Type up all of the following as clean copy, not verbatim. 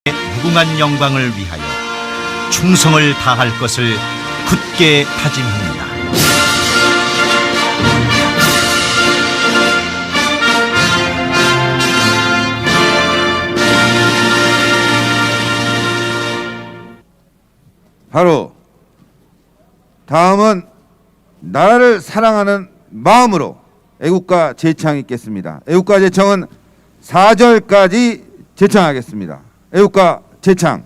무궁한 영광을 위하여 충성을 다할 것을 굳게 다짐합니다. 바로 다음은 나라를 사랑하는 마음으로 애국가 제창 있겠습니다. 애국가 제창은 4절까지 제창하겠습니다. 애국가 제창.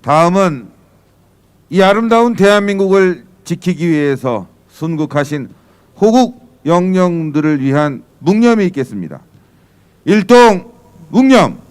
다음은 이 아름다운 대한민국을 지키기 위해서 순국하신 호국 영령들을 위한 묵념이 있겠습니다. 일동 묵념.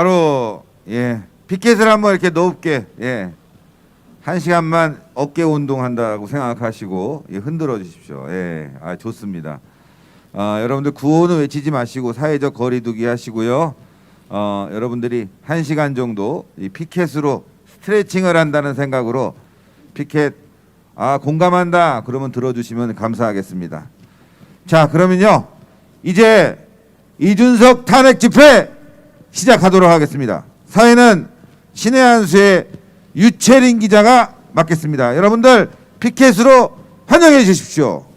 바로 피켓을 한번 이렇게 높게 1시간만 어깨 운동한다고 생각하시고 흔들어 주십시오. 좋습니다. 여러분들 구호는 외치지 마시고 사회적 거리두기 하시고요. 여러분들이 1시간 정도 이 피켓으로 스트레칭을 한다는 생각으로 피켓 공감한다 그러면 들어주시면 감사하겠습니다. 자, 그러면요 이제 이준석 탄핵 집회 시작하도록 하겠습니다. 사회는 신의 한수의 유채린 기자가 맡겠습니다. 여러분들 피켓으로 환영해 주십시오.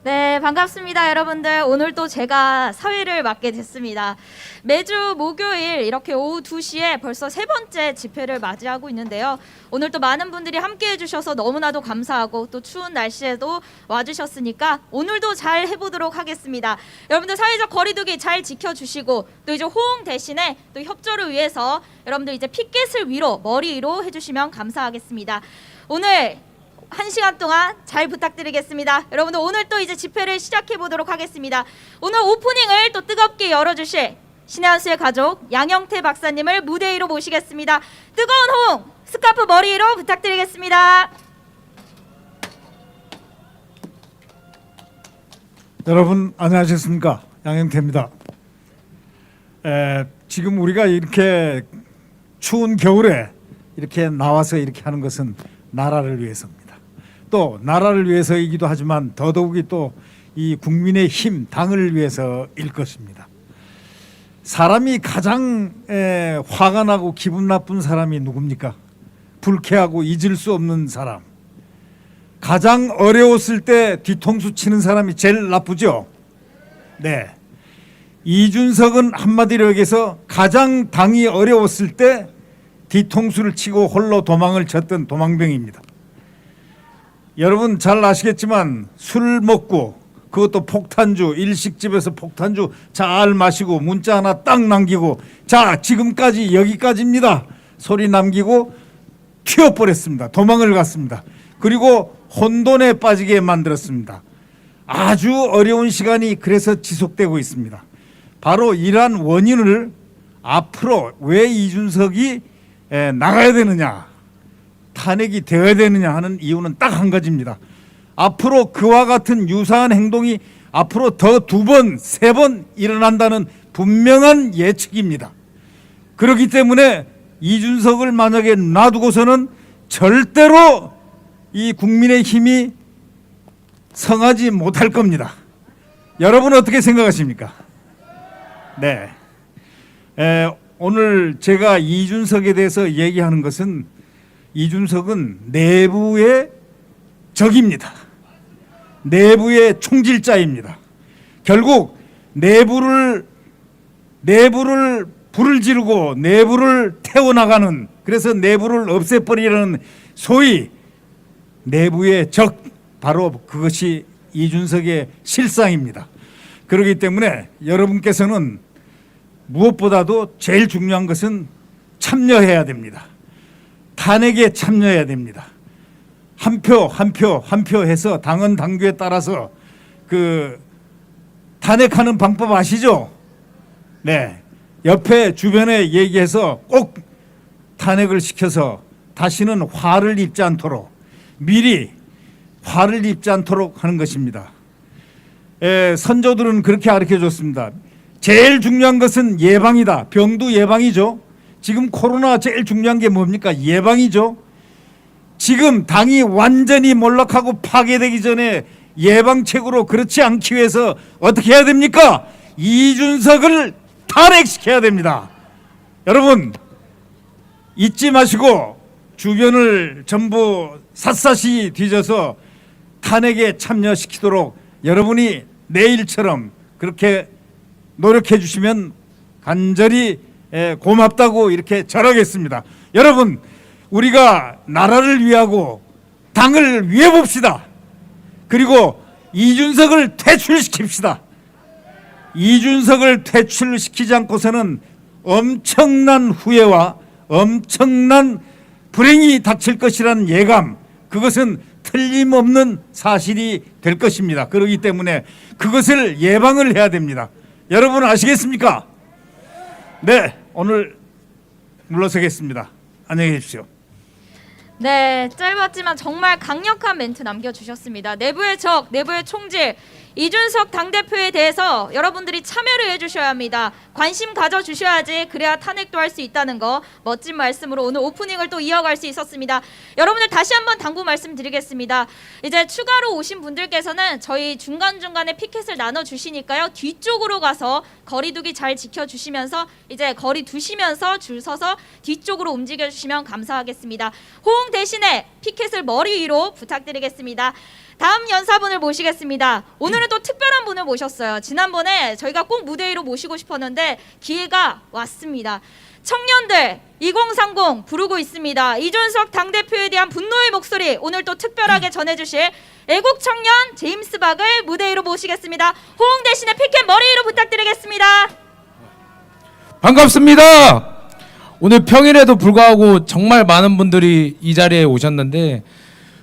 네, 반갑습니다, 여러분들. 오늘 또 제가 사회를 맡게 됐습니다. 매주 목요일 이렇게 오후 2시에 벌써 세 번째 집회를 맞이하고 있는데요. 오늘 또 많은 분들이 함께 해주셔서 너무나도 감사하고 또 추운 날씨에도 와주셨으니까 오늘도 잘 해보도록 하겠습니다. 여러분들 사회적 거리두기 잘 지켜주시고 또 이제 호응 대신에 또 협조를 위해서 여러분들 이제 피켓을 위로 머리 위로 해주시면 감사하겠습니다. 오늘 1시간 동안 잘 부탁드리겠습니다. 여러분들 오늘 또 이제 집회를 시작해 보도록 하겠습니다. 오늘 오프닝을 또 뜨겁게 열어주실 신의 한수의 가족 양영태 박사님을 무대 위로 모시겠습니다. 뜨거운 호응 스카프 머리 위로 부탁드리겠습니다. 여러분 안녕하셨습니까? 양영태입니다. 지금 우리가 이렇게 추운 겨울에 이렇게 나와서 이렇게 하는 것은 나라를 위해서입니다. 또 나라를 위해서이기도 하지만 더더욱이 또 이 국민의 힘, 당을 위해서일 것입니다. 사람이 가장 화가 나고 기분 나쁜 사람이 누굽니까? 불쾌하고 잊을 수 없는 사람. 가장 어려웠을 때 뒤통수 치는 사람이 제일 나쁘죠? 네. 이준석은 한마디로 얘기해서 가장 당이 어려웠을 때 뒤통수를 치고 홀로 도망을 쳤던 도망병입니다. 여러분 잘 아시겠지만 술 먹고 그것도 폭탄주, 일식집에서 폭탄주 잘 마시고 문자 하나 딱 남기고 자 지금까지 여기까지입니다 소리 남기고 튀어버렸습니다. 도망을 갔습니다. 그리고 혼돈에 빠지게 만들었습니다. 아주 어려운 시간이 그래서 지속되고 있습니다. 바로 이러한 원인을 앞으로 왜 이준석이 나가야 되느냐, 탄핵이 되어야 되느냐 하는 이유는 딱 한 가지입니다. 앞으로 그와 같은 유사한 행동이 앞으로 더 2번, 3번 일어난다는 분명한 예측입니다. 그렇기 때문에 이준석을 만약에 놔두고서는 절대로 이 국민의 힘이 성하지 못할 겁니다. 여러분 어떻게 생각하십니까? 네. 오늘 제가 이준석에 대해서 얘기하는 것은 이준석은 내부의 적입니다. 내부의 총질자입니다. 결국 내부를 불을 지르고 내부를 태워나가는, 그래서 내부를 없애버리려는 소위 내부의 적, 바로 그것이 이준석의 실상입니다. 그렇기 때문에 여러분께서는 무엇보다도 제일 중요한 것은 참여해야 됩니다. 탄핵에 참여해야 됩니다. 한 표 해서 당헌 당규에 따라서 그 탄핵하는 방법 아시죠? 네. 옆에 주변에 얘기해서 꼭 탄핵을 시켜서 다시는 화를 입지 않도록, 미리 화를 입지 않도록 하는 것입니다. 선조들은 그렇게 가르쳐 줬습니다. 제일 중요한 것은 예방이다. 병도 예방이죠. 지금 코로나 제일 중요한 게 뭡니까? 예방이죠. 지금 당이 완전히 몰락하고 파괴되기 전에 예방책으로 그렇지 않기 위해서 어떻게 해야 됩니까? 이준석을 탄핵시켜야 됩니다. 여러분 잊지 마시고 주변을 전부 샅샅이 뒤져서 탄핵에 참여시키도록 여러분이 내일처럼 그렇게 노력해 주시면 간절히 고맙다고 이렇게 절하겠습니다. 여러분 우리가 나라를 위하고 당을 위해 봅시다. 그리고 이준석을 퇴출시킵시다. 이준석을 퇴출시키지 않고서는 엄청난 후회와 엄청난 불행이 닥칠 것이라는 예감, 그것은 틀림없는 사실이 될 것입니다. 그렇기 때문에 그것을 예방을 해야 됩니다. 여러분 아시겠습니까? 네, 오늘 물러서겠습니다. 안녕히 계십시오. 네, 짧았지만 정말 강력한 멘트 남겨주셨습니다. 내부의 적, 내부의 총질, 이준석 당대표에 대해서 여러분들이 참여를 해주셔야 합니다. 관심 가져주셔야지 그래야 탄핵도 할 수 있다는 거 멋진 말씀으로 오늘 오프닝을 또 이어갈 수 있었습니다. 여러분들 다시 한번 당부 말씀드리겠습니다. 이제 추가로 오신 분들께서는 저희 중간중간에 피켓을 나눠주시니까요. 뒤쪽으로 가서 거리두기 잘 지켜주시면서 이제 거리 두시면서 줄 서서 뒤쪽으로 움직여주시면 감사하겠습니다. 호응 대신에 피켓을 머리 위로 부탁드리겠습니다. 다음 연사분을 모시겠습니다. 오늘은 또 특별한 분을 모셨어요. 지난번에 저희가 꼭 무대 위로 모시고 싶었는데 기회가 왔습니다. 청년들 2030 부르고 있습니다. 이준석 당대표에 대한 분노의 목소리 오늘 또 특별하게 전해주실 애국청년 제임스 박을 무대 위로 모시겠습니다. 호응 대신에 피켓 머리 위로 부탁드리겠습니다. 반갑습니다. 오늘 평일에도 불구하고 정말 많은 분들이 이 자리에 오셨는데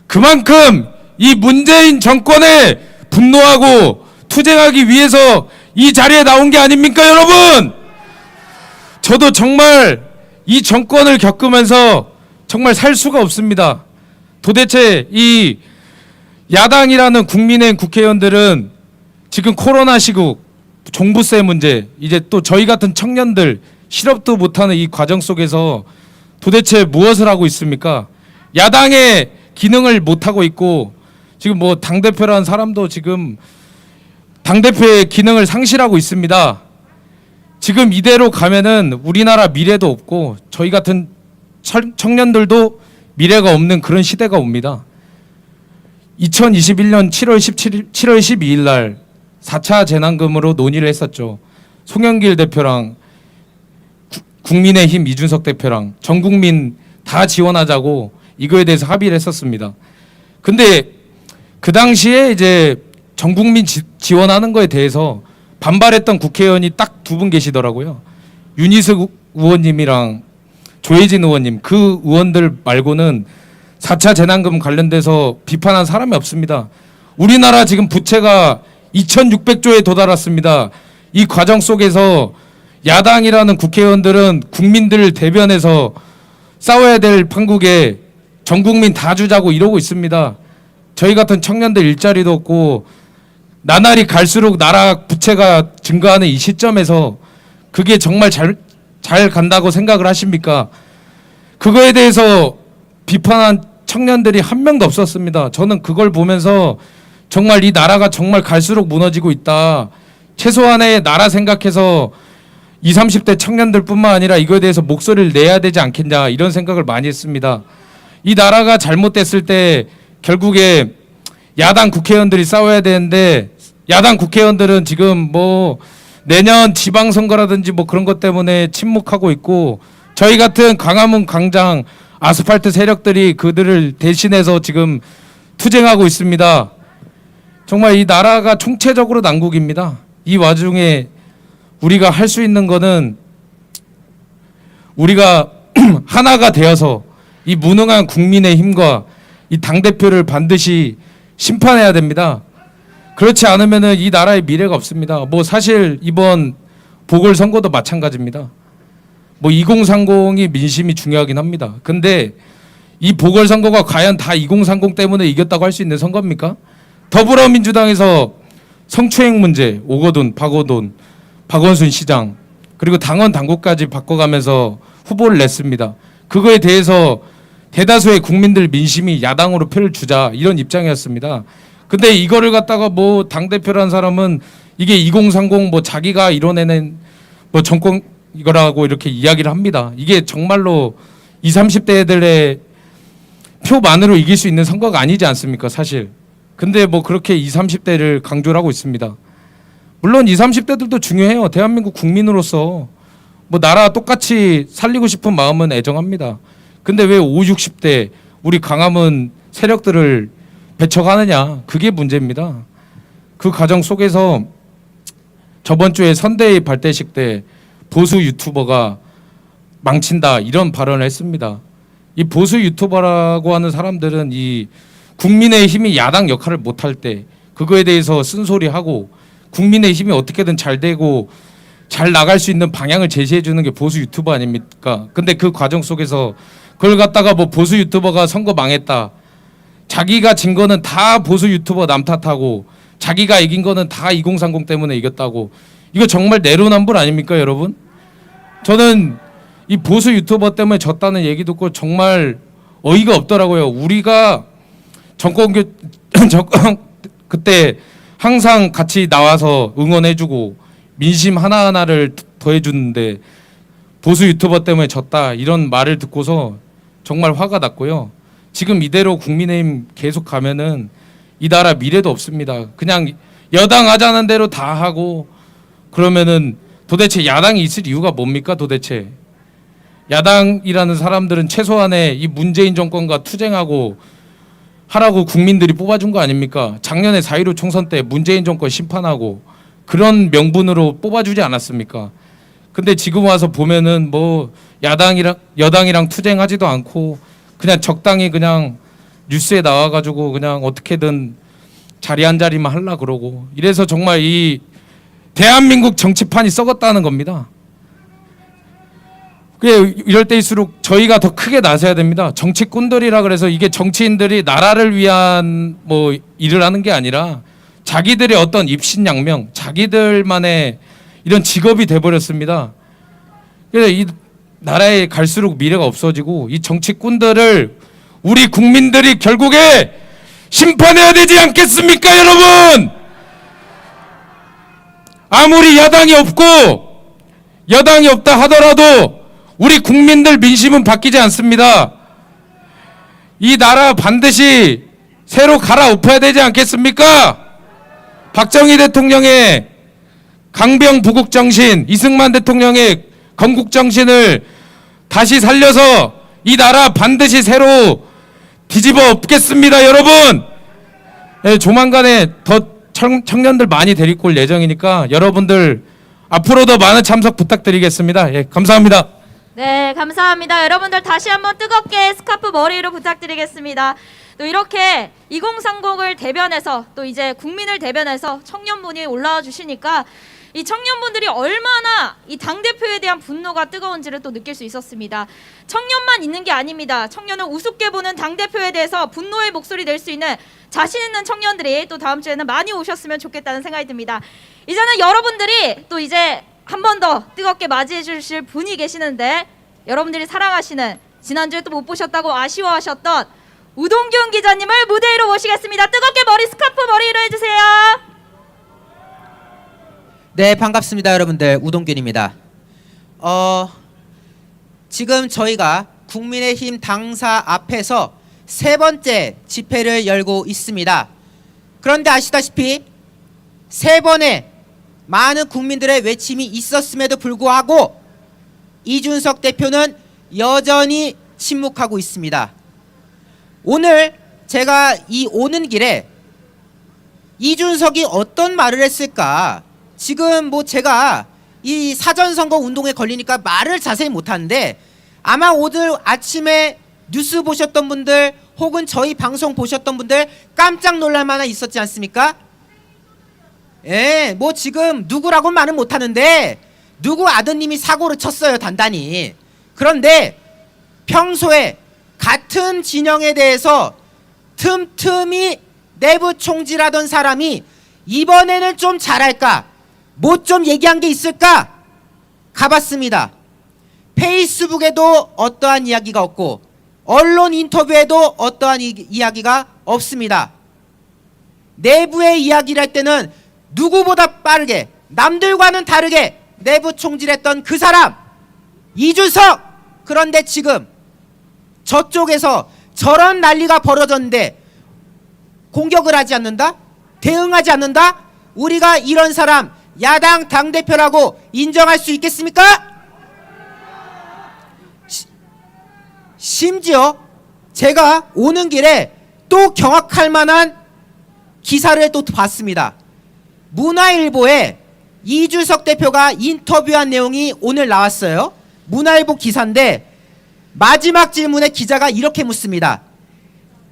그만큼 이 문재인 정권에 분노하고 투쟁하기 위해서 이 자리에 나온 게 아닙니까, 여러분? 저도 정말 이 정권을 겪으면서 정말 살 수가 없습니다. 도대체 이 야당이라는 국민의힘 국회의원들은 지금 코로나 시국, 종부세 문제, 이제 또 저희 같은 청년들 실업도 못하는 이 과정 속에서 도대체 무엇을 하고 있습니까? 야당의 기능을 못하고 있고 지금 뭐 당대표라는 사람도 지금 당대표의 기능을 상실하고 있습니다. 지금 이대로 가면은 우리나라 미래도 없고 저희 같은 청년들도 미래가 없는 그런 시대가 옵니다. 2021년 7월 12일 날 4차 재난금으로 논의를 했었죠. 송영길 대표랑 국민의힘 이준석 대표랑 전 국민 다 지원하자고 이거에 대해서 합의를 했었습니다. 근데 그 당시에 이제 전 국민 지원하는 거에 대해서 반발했던 국회의원이 딱 두 분 계시더라고요. 윤희숙 의원님이랑 조혜진 의원님, 그 의원들 말고는 4차 재난금 관련돼서 비판한 사람이 없습니다. 우리나라 지금 부채가 2,600조에 도달했습니다. 이 과정 속에서 야당이라는 국회의원들은 국민들을 대변해서 싸워야 될 판국에 전 국민 다 주자고 이러고 있습니다. 저희 같은 청년들 일자리도 없고 나날이 갈수록 나라 부채가 증가하는 이 시점에서 그게 정말 잘 간다고 생각을 하십니까? 그거에 대해서 비판한 청년들이 한 명도 없었습니다. 저는 그걸 보면서 정말 이 나라가 정말 갈수록 무너지고 있다. 최소한의 나라 생각해서 20, 30대 청년들뿐만 아니라 이거에 대해서 목소리를 내야 되지 않겠냐 이런 생각을 많이 했습니다. 이 나라가 잘못됐을 때 결국에 야당 국회의원들이 싸워야 되는데 야당 국회의원들은 지금 뭐 내년 지방선거라든지 뭐 그런 것 때문에 침묵하고 있고 저희 같은 광화문 광장 아스팔트 세력들이 그들을 대신해서 지금 투쟁하고 있습니다. 정말 이 나라가 총체적으로 난국입니다. 이 와중에 우리가 할 수 있는 거는 우리가 하나가 되어서 이 무능한 국민의 힘과 이 당대표를 반드시 심판해야 됩니다. 그렇지 않으면은 이 나라의 미래가 없습니다. 뭐 사실 이번 보궐선거도 마찬가지입니다. 뭐 2030이 민심이 중요하긴 합니다. 근데 이 보궐선거가 과연 다 2030 때문에 이겼다고 할 수 있는 선거입니까? 더불어민주당에서 성추행 문제, 오거돈, 박어돈, 박원순 시장 그리고 당원 당국까지 바꿔가면서 후보를 냈습니다. 그거에 대해서 대다수의 국민들 민심이 야당으로 표를 주자 이런 입장이었습니다. 근데 이거를 갖다가 뭐 당대표라는 사람은 이게 2030 뭐 자기가 이뤄내는 뭐 정권 이거라고 이렇게 이야기를 합니다. 이게 정말로 20, 30대 애들의 표만으로 이길 수 있는 선거가 아니지 않습니까, 사실. 근데 뭐 그렇게 20, 30대를 강조를 하고 있습니다. 물론 20, 30대들도 중요해요. 대한민국 국민으로서 뭐 나라 똑같이 살리고 싶은 마음은 애정합니다. 근데 왜 50, 60대 우리 광화문 세력들을 배척하느냐, 그게 문제입니다. 그 과정 속에서 저번 주에 선대위 발대식 때 보수 유튜버가 망친다 이런 발언을 했습니다. 이 보수 유튜버라고 하는 사람들은 이 국민의 힘이 야당 역할을 못할 때 그거에 대해서 쓴소리하고 국민의 힘이 어떻게든 잘 되고 잘 나갈 수 있는 방향을 제시해 주는 게 보수 유튜버 아닙니까? 근데 그 과정 속에서 그걸 갖다가 뭐 보수 유튜버가 선거 망했다. 자기가 진 거는 다 보수 유튜버 남 탓하고 자기가 이긴 거는 다 2030 때문에 이겼다고. 이거 정말 내로남불 아닙니까, 여러분? 저는 이 보수 유튜버 때문에 졌다는 얘기 듣고 정말 어이가 없더라고요. 우리가 그때 항상 같이 나와서 응원해주고 민심 하나하나를 더해주는데 보수 유튜버 때문에 졌다 이런 말을 듣고서 정말 화가 났고요. 지금 이대로 국민의힘 계속 가면은 이 나라 미래도 없습니다. 그냥 여당 하자는 대로 다 하고 그러면은 도대체 야당이 있을 이유가 뭡니까 도대체. 야당이라는 사람들은 최소한의 이 문재인 정권과 투쟁하고 하라고 국민들이 뽑아준 거 아닙니까? 작년에 4.15 총선 때 문재인 정권 심판하고 그런 명분으로 뽑아주지 않았습니까? 근데 지금 와서 보면은 뭐 여당이랑 투쟁하지도 않고 그냥 적당히 그냥 뉴스에 나와가지고 그냥 어떻게든 자리 한 자리만 하려 그러고 이래서 정말 이 대한민국 정치판이 썩었다는 겁니다. 이럴 때일수록 저희가 더 크게 나서야 됩니다. 정치꾼들이라 그래서 이게 정치인들이 나라를 위한 뭐 일을 하는 게 아니라 자기들의 어떤 입신양명, 자기들만의 이런 직업이 돼버렸습니다. 그래서 이 나라에 갈수록 미래가 없어지고 이 정치꾼들을 우리 국민들이 결국에 심판해야 되지 않겠습니까, 여러분? 아무리 야당이 없다 하더라도 우리 국민들 민심은 바뀌지 않습니다. 이 나라 반드시 새로 갈아엎어야 되지 않겠습니까? 박정희 대통령의 강병 부국 정신, 이승만 대통령의 건국 정신을 다시 살려서 이 나라 반드시 새로 뒤집어 엎겠습니다, 여러분. 예, 조만간에 더 청년들 많이 데리고 올 예정이니까 여러분들 앞으로 더 많은 참석 부탁드리겠습니다. 예, 감사합니다. 네, 감사합니다. 여러분들 다시 한번 뜨겁게 스카프 머리로 부탁드리겠습니다. 또 이렇게 2030을 대변해서 또 이제 국민을 대변해서 청년분이 올라와 주시니까 이 청년분들이 얼마나 이 당대표에 대한 분노가 뜨거운지를 또 느낄 수 있었습니다. 청년만 있는 게 아닙니다. 청년을 우습게 보는 당대표에 대해서 분노의 목소리 낼 수 있는 자신 있는 청년들이 또 다음 주에는 많이 오셨으면 좋겠다는 생각이 듭니다. 이제는 여러분들이 또 이제 한 번 더 뜨겁게 맞이해 주실 분이 계시는데 여러분들이 사랑하시는 지난주에 또 못 보셨다고 아쉬워하셨던 우동균 기자님을 무대 위로 모시겠습니다. 뜨겁게 머리 스카프 머리 위로 해주세요. 네, 반갑습니다, 여러분들. 우동균입니다. 지금 저희가 국민의힘 당사 앞에서 세 번째 집회를 열고 있습니다. 그런데 아시다시피 세 번의 많은 국민들의 외침이 있었음에도 불구하고 이준석 대표는 여전히 침묵하고 있습니다. 오늘 제가 이 오는 길에 이준석이 어떤 말을 했을까? 지금 뭐 제가 이 사전선거 운동에 걸리니까 말을 자세히 못하는데 아마 오늘 아침에 뉴스 보셨던 분들 혹은 저희 방송 보셨던 분들 깜짝 놀랄 만한 있었지 않습니까? 예, 뭐 지금 누구라고 말은 못하는데 누구 아드님이 사고를 쳤어요, 단단히. 그런데 평소에 같은 진영에 대해서 틈틈이 내부 총질하던 사람이 이번에는 좀 잘할까? 뭐 좀 얘기한 게 있을까? 가봤습니다. 페이스북에도 어떠한 이야기가 없고 언론 인터뷰에도 어떠한 이야기가 없습니다. 내부의 이야기를 할 때는 누구보다 빠르게 남들과는 다르게 내부 총질했던 그 사람 이준석. 그런데 지금 저쪽에서 저런 난리가 벌어졌는데 공격을 하지 않는다? 대응하지 않는다? 우리가 이런 사람 야당 당대표라고 인정할 수 있겠습니까? 심지어 제가 오는 길에 또 경악할 만한 기사를 또 봤습니다. 문화일보에 이준석 대표가 인터뷰한 내용이 오늘 나왔어요. 문화일보 기사인데 마지막 질문에 기자가 이렇게 묻습니다.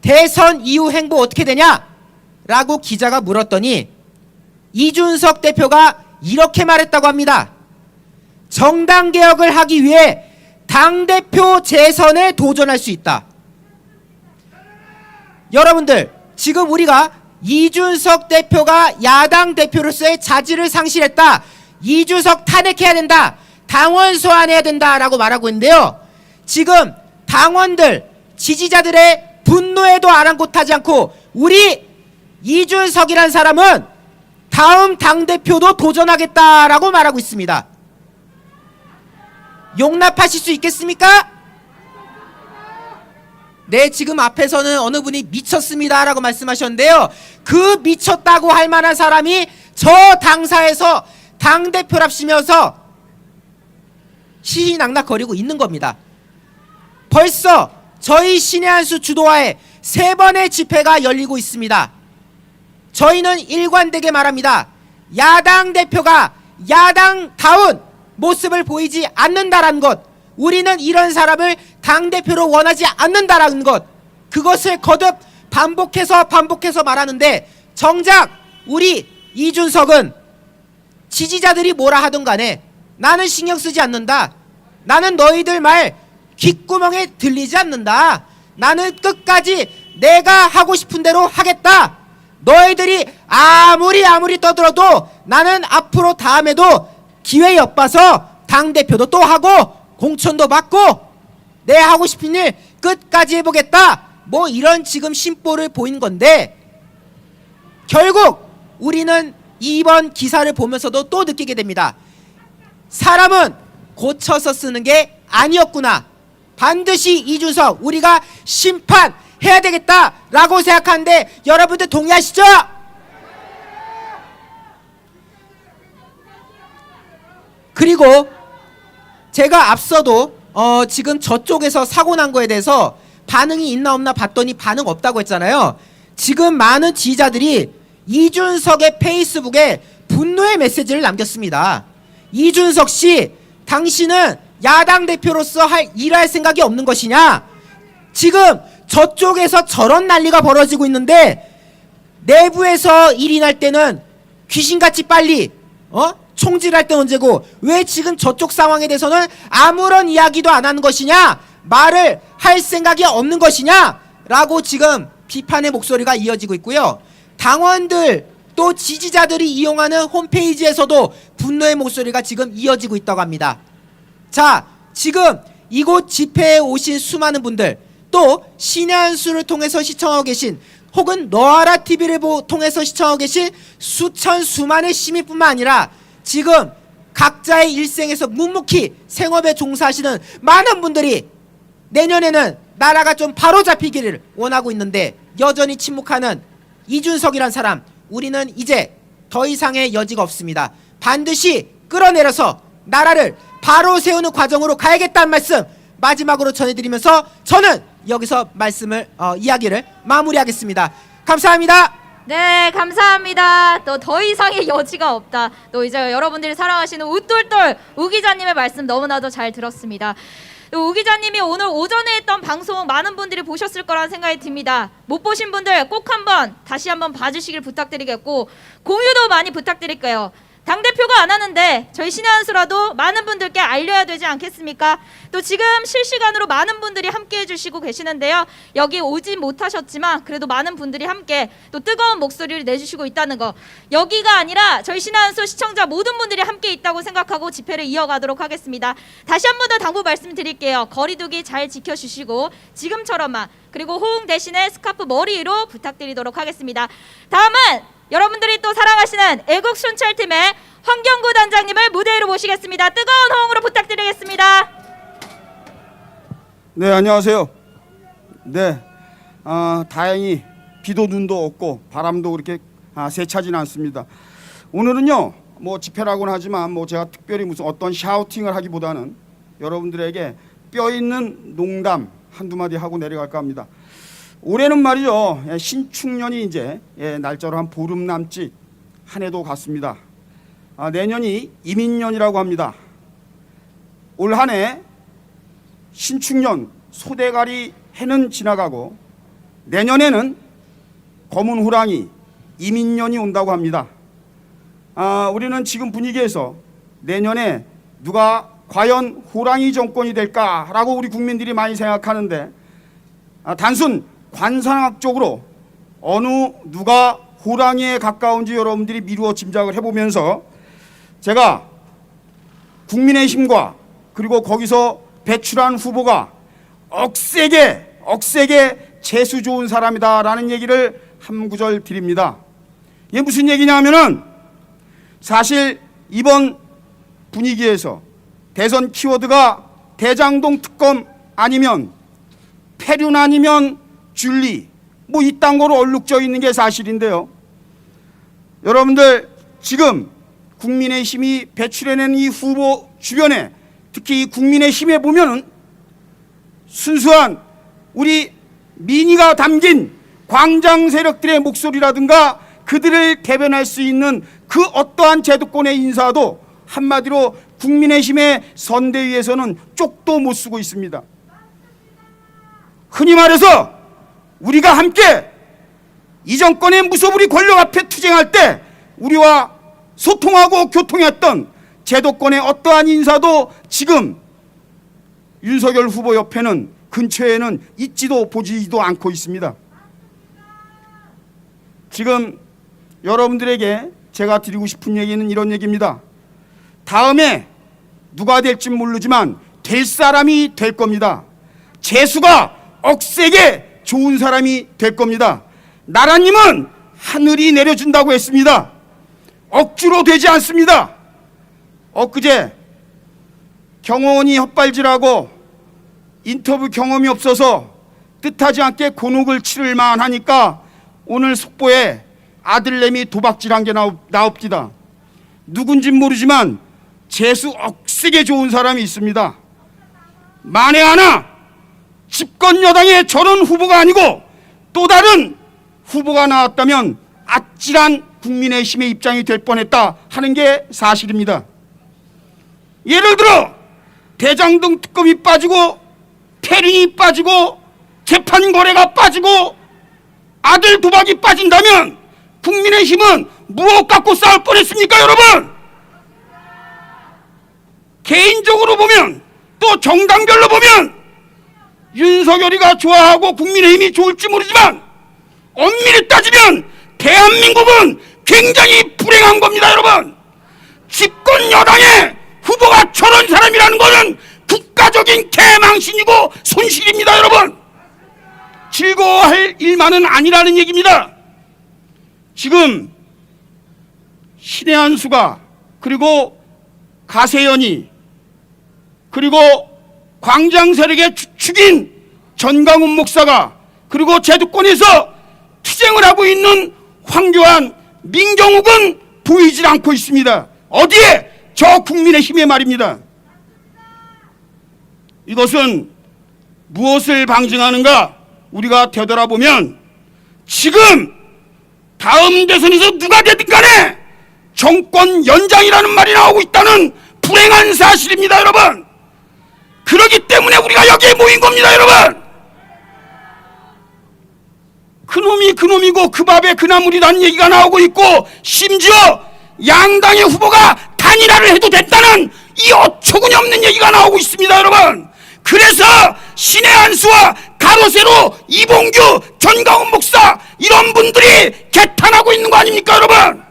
대선 이후 행보 어떻게 되냐? 라고 기자가 물었더니 이준석 대표가 이렇게 말했다고 합니다. 정당 개혁을 하기 위해 당대표 재선에 도전할 수 있다. 여러분들, 지금 우리가 이준석 대표가 야당 대표로서의 자질을 상실했다, 이준석 탄핵해야 된다, 당원 소환해야 된다라고 말하고 있는데요. 지금 당원들, 지지자들의 분노에도 아랑곳하지 않고 우리 이준석이란 사람은 다음 당대표도 도전하겠다라고 말하고 있습니다. 용납하실 수 있겠습니까? 네, 지금 앞에서는 어느 분이 미쳤습니다라고 말씀하셨는데요. 그 미쳤다고 할 만한 사람이 저 당사에서 당대표랍시면서 시시낙낙거리고 있는 겁니다. 벌써 저희 신의 한수 주도하에 3번의 집회가 열리고 있습니다. 저희는 일관되게 말합니다. 야당 대표가 야당다운 모습을 보이지 않는다라는 것, 우리는 이런 사람을 당대표로 원하지 않는다라는 것, 그것을 거듭 반복해서 말하는데, 정작 우리 이준석은 지지자들이 뭐라 하든 간에 나는 신경 쓰지 않는다, 나는 너희들 말 귓구멍에 들리지 않는다, 나는 끝까지 내가 하고 싶은 대로 하겠다, 너희들이 아무리 떠들어도 나는 앞으로 다음에도 기회 엿봐서 당대표도 또 하고 공천도 받고 내 하고 싶은 일 끝까지 해보겠다, 뭐 이런 지금 심보를 보인 건데, 결국 우리는 이번 기사를 보면서도 또 느끼게 됩니다. 사람은 고쳐서 쓰는 게 아니었구나, 반드시 이준석 우리가 심판해야 되겠다라고 생각하는데, 여러분들 동의하시죠? 그리고 제가 앞서도 지금 저쪽에서 사고 난 거에 대해서 반응이 있나 없나 봤더니 반응 없다고 했잖아요. 지금 많은 지지자들이 이준석의 페이스북에 분노의 메시지를 남겼습니다. 이준석 씨, 당신은 야당 대표로서 일할 생각이 없는 것이냐? 지금 저쪽에서 저런 난리가 벌어지고 있는데 내부에서 일이 날 때는 귀신같이 빨리 총질할 때 언제고, 왜 지금 저쪽 상황에 대해서는 아무런 이야기도 안 하는 것이냐, 말을 할 생각이 없는 것이냐 라고 지금 비판의 목소리가 이어지고 있고요. 당원들 또 지지자들이 이용하는 홈페이지에서도 분노의 목소리가 지금 이어지고 있다고 합니다. 자, 지금 이곳 집회에 오신 수많은 분들, 또 신의 한수를 통해서 시청하고 계신, 혹은 너아라 TV를 통해서 시청하고 계신 수많은 시민뿐만 아니라 지금 각자의 일생에서 묵묵히 생업에 종사하시는 많은 분들이 내년에는 나라가 좀 바로잡히기를 원하고 있는데, 여전히 침묵하는 이준석이란 사람, 우리는 이제 더 이상의 여지가 없습니다. 반드시 끌어내려서 나라를 바로 세우는 과정으로 가야겠다는 말씀 마지막으로 전해드리면서 저는 여기서 이야기를 마무리하겠습니다. 감사합니다. 네, 감사합니다. 또 더 이상의 여지가 없다. 또 이제 여러분들이 사랑하시는 웃돌돌 우 기자님의 말씀 너무나도 잘 들었습니다. 우 기자님이 오늘 오전에 했던 방송 많은 분들이 보셨을 거라는 생각이 듭니다. 못 보신 분들 꼭 다시 한번 봐주시길 부탁드리겠고, 공유도 많이 부탁드릴게요. 당대표가 안 하는데 저희 신의 한수라도 많은 분들께 알려야 되지 않겠습니까? 또 지금 실시간으로 많은 분들이 함께 해주시고 계시는데요. 여기 오지 못하셨지만 그래도 많은 분들이 함께 또 뜨거운 목소리를 내주시고 있다는 거, 여기가 아니라 저희 신의 한수 시청자 모든 분들이 함께 있다고 생각하고 집회를 이어가도록 하겠습니다. 다시 한 번 더 당부 말씀드릴게요. 거리두기 잘 지켜주시고 지금처럼만, 그리고 호응 대신에 스카프 머리 위로 부탁드리도록 하겠습니다. 다음은 여러분들이 또 사랑하시는 애국순찰팀의 황경구 단장님을 무대 위로 모시겠습니다. 뜨거운 호응으로 부탁드리겠습니다. 네, 안녕하세요. 네, 다행히 비도 눈도 없고 바람도 그렇게 세차지는 않습니다. 오늘은요, 뭐 집회라고는 하지만 뭐 제가 특별히 무슨 어떤 샤우팅을 하기보다는 여러분들에게 뼈 있는 농담 한두 마디 하고 내려갈까 합니다. 올해는 말이죠, 신축년이 이제 날짜로 한 보름 남짓 한 해도 갔습니다. 내년이 이민년이라고 합니다. 올 한 해 신축년 소대가리 해는 지나가고 내년에는 검은 호랑이 이민년이 온다고 합니다. 우리는 지금 분위기에서 내년에 누가 과연 호랑이 정권이 될까라고 우리 국민들이 많이 생각하는데 단순 관상학적으로 누가 호랑이에 가까운지 여러분들이 미루어 짐작을 해보면서 제가 국민의힘과 그리고 거기서 배출한 후보가 억세게 재수 좋은 사람이다라는 얘기를 한 구절 드립니다. 이게 무슨 얘기냐면은 사실 이번 분위기에서 대선 키워드가 대장동 특검 아니면 폐륜 아니면 줄리 뭐 이딴 거로 얼룩져 있는 게 사실인데요. 여러분들 지금 국민의힘이 배출해낸 이 후보 주변에 특히 이 국민의힘에 보면은 순수한 우리 민의가 담긴 광장 세력들의 목소리라든가 그들을 대변할 수 있는 그 어떠한 제도권의 인사도 한마디로 국민의힘의 선대위에서는 쪽도 못 쓰고 있습니다. 흔히 말해서 우리가 함께 이 정권의 무소불위 권력 앞에 투쟁할 때 우리와 소통하고 교통했던 제도권의 어떠한 인사도 지금 윤석열 후보 옆에는 근처에는 있지도 보지도 않고 있습니다. 지금 여러분들에게 제가 드리고 싶은 얘기는 이런 얘기입니다. 다음에 누가 될지 모르지만 될 사람이 될 겁니다. 재수가 억세게 좋은 사람이 될 겁니다. 나라님은 하늘이 내려준다고 했습니다. 억지로 되지 않습니다. 엊그제 경호원이 헛발질하고 인터뷰 경험이 없어서 뜻하지 않게 곤혹을 치를 만하니까 오늘 속보에 아들내미 도박질한 게 나옵니다. 누군진 모르지만 재수 억세게 좋은 사람이 있습니다. 만에 하나 집권 여당의 저런 후보가 아니고 또 다른 후보가 나왔다면 아찔한 국민의힘의 입장이 될 뻔했다 하는 게 사실입니다. 예를 들어 대장동 특검이 빠지고 폐륜이 빠지고 재판 거래가 빠지고 아들 도박이 빠진다면 국민의힘은 무엇 갖고 싸울 뻔했습니까, 여러분? 개인적으로 보면 또 정당별로 보면 윤석열이가 좋아하고 국민의힘이 좋을지 모르지만 엄밀히 따지면 대한민국은 굉장히 불행한 겁니다, 여러분. 집권 여당의 후보가 저런 사람이라는 것은 국가적인 개망신이고 손실입니다, 여러분. 즐거워할 일만은 아니라는 얘기입니다. 지금 신의 한수가 그리고 가세연이 그리고 광장 세력의 주축인 전강훈 목사가 그리고 제도권에서 투쟁을 하고 있는 황교안, 민경욱은 보이질 않고 있습니다. 어디에? 저 국민의힘의 말입니다. 이것은 무엇을 방증하는가? 우리가 되돌아보면 지금 다음 대선에서 누가 되든 간에 정권 연장이라는 말이 나오고 있다는 불행한 사실입니다, 여러분. 그렇기 때문에 우리가 여기에 모인 겁니다, 여러분. 그놈이 그놈이고 그 밥에 그 나물이라는 얘기가 나오고 있고 심지어 양당의 후보가 단일화를 해도 됐다는 이 어처구니 없는 얘기가 나오고 있습니다, 여러분. 그래서 신의 한수와 가로세로 이봉규, 전강훈 목사 이런 분들이 개탄하고 있는 거 아닙니까, 여러분?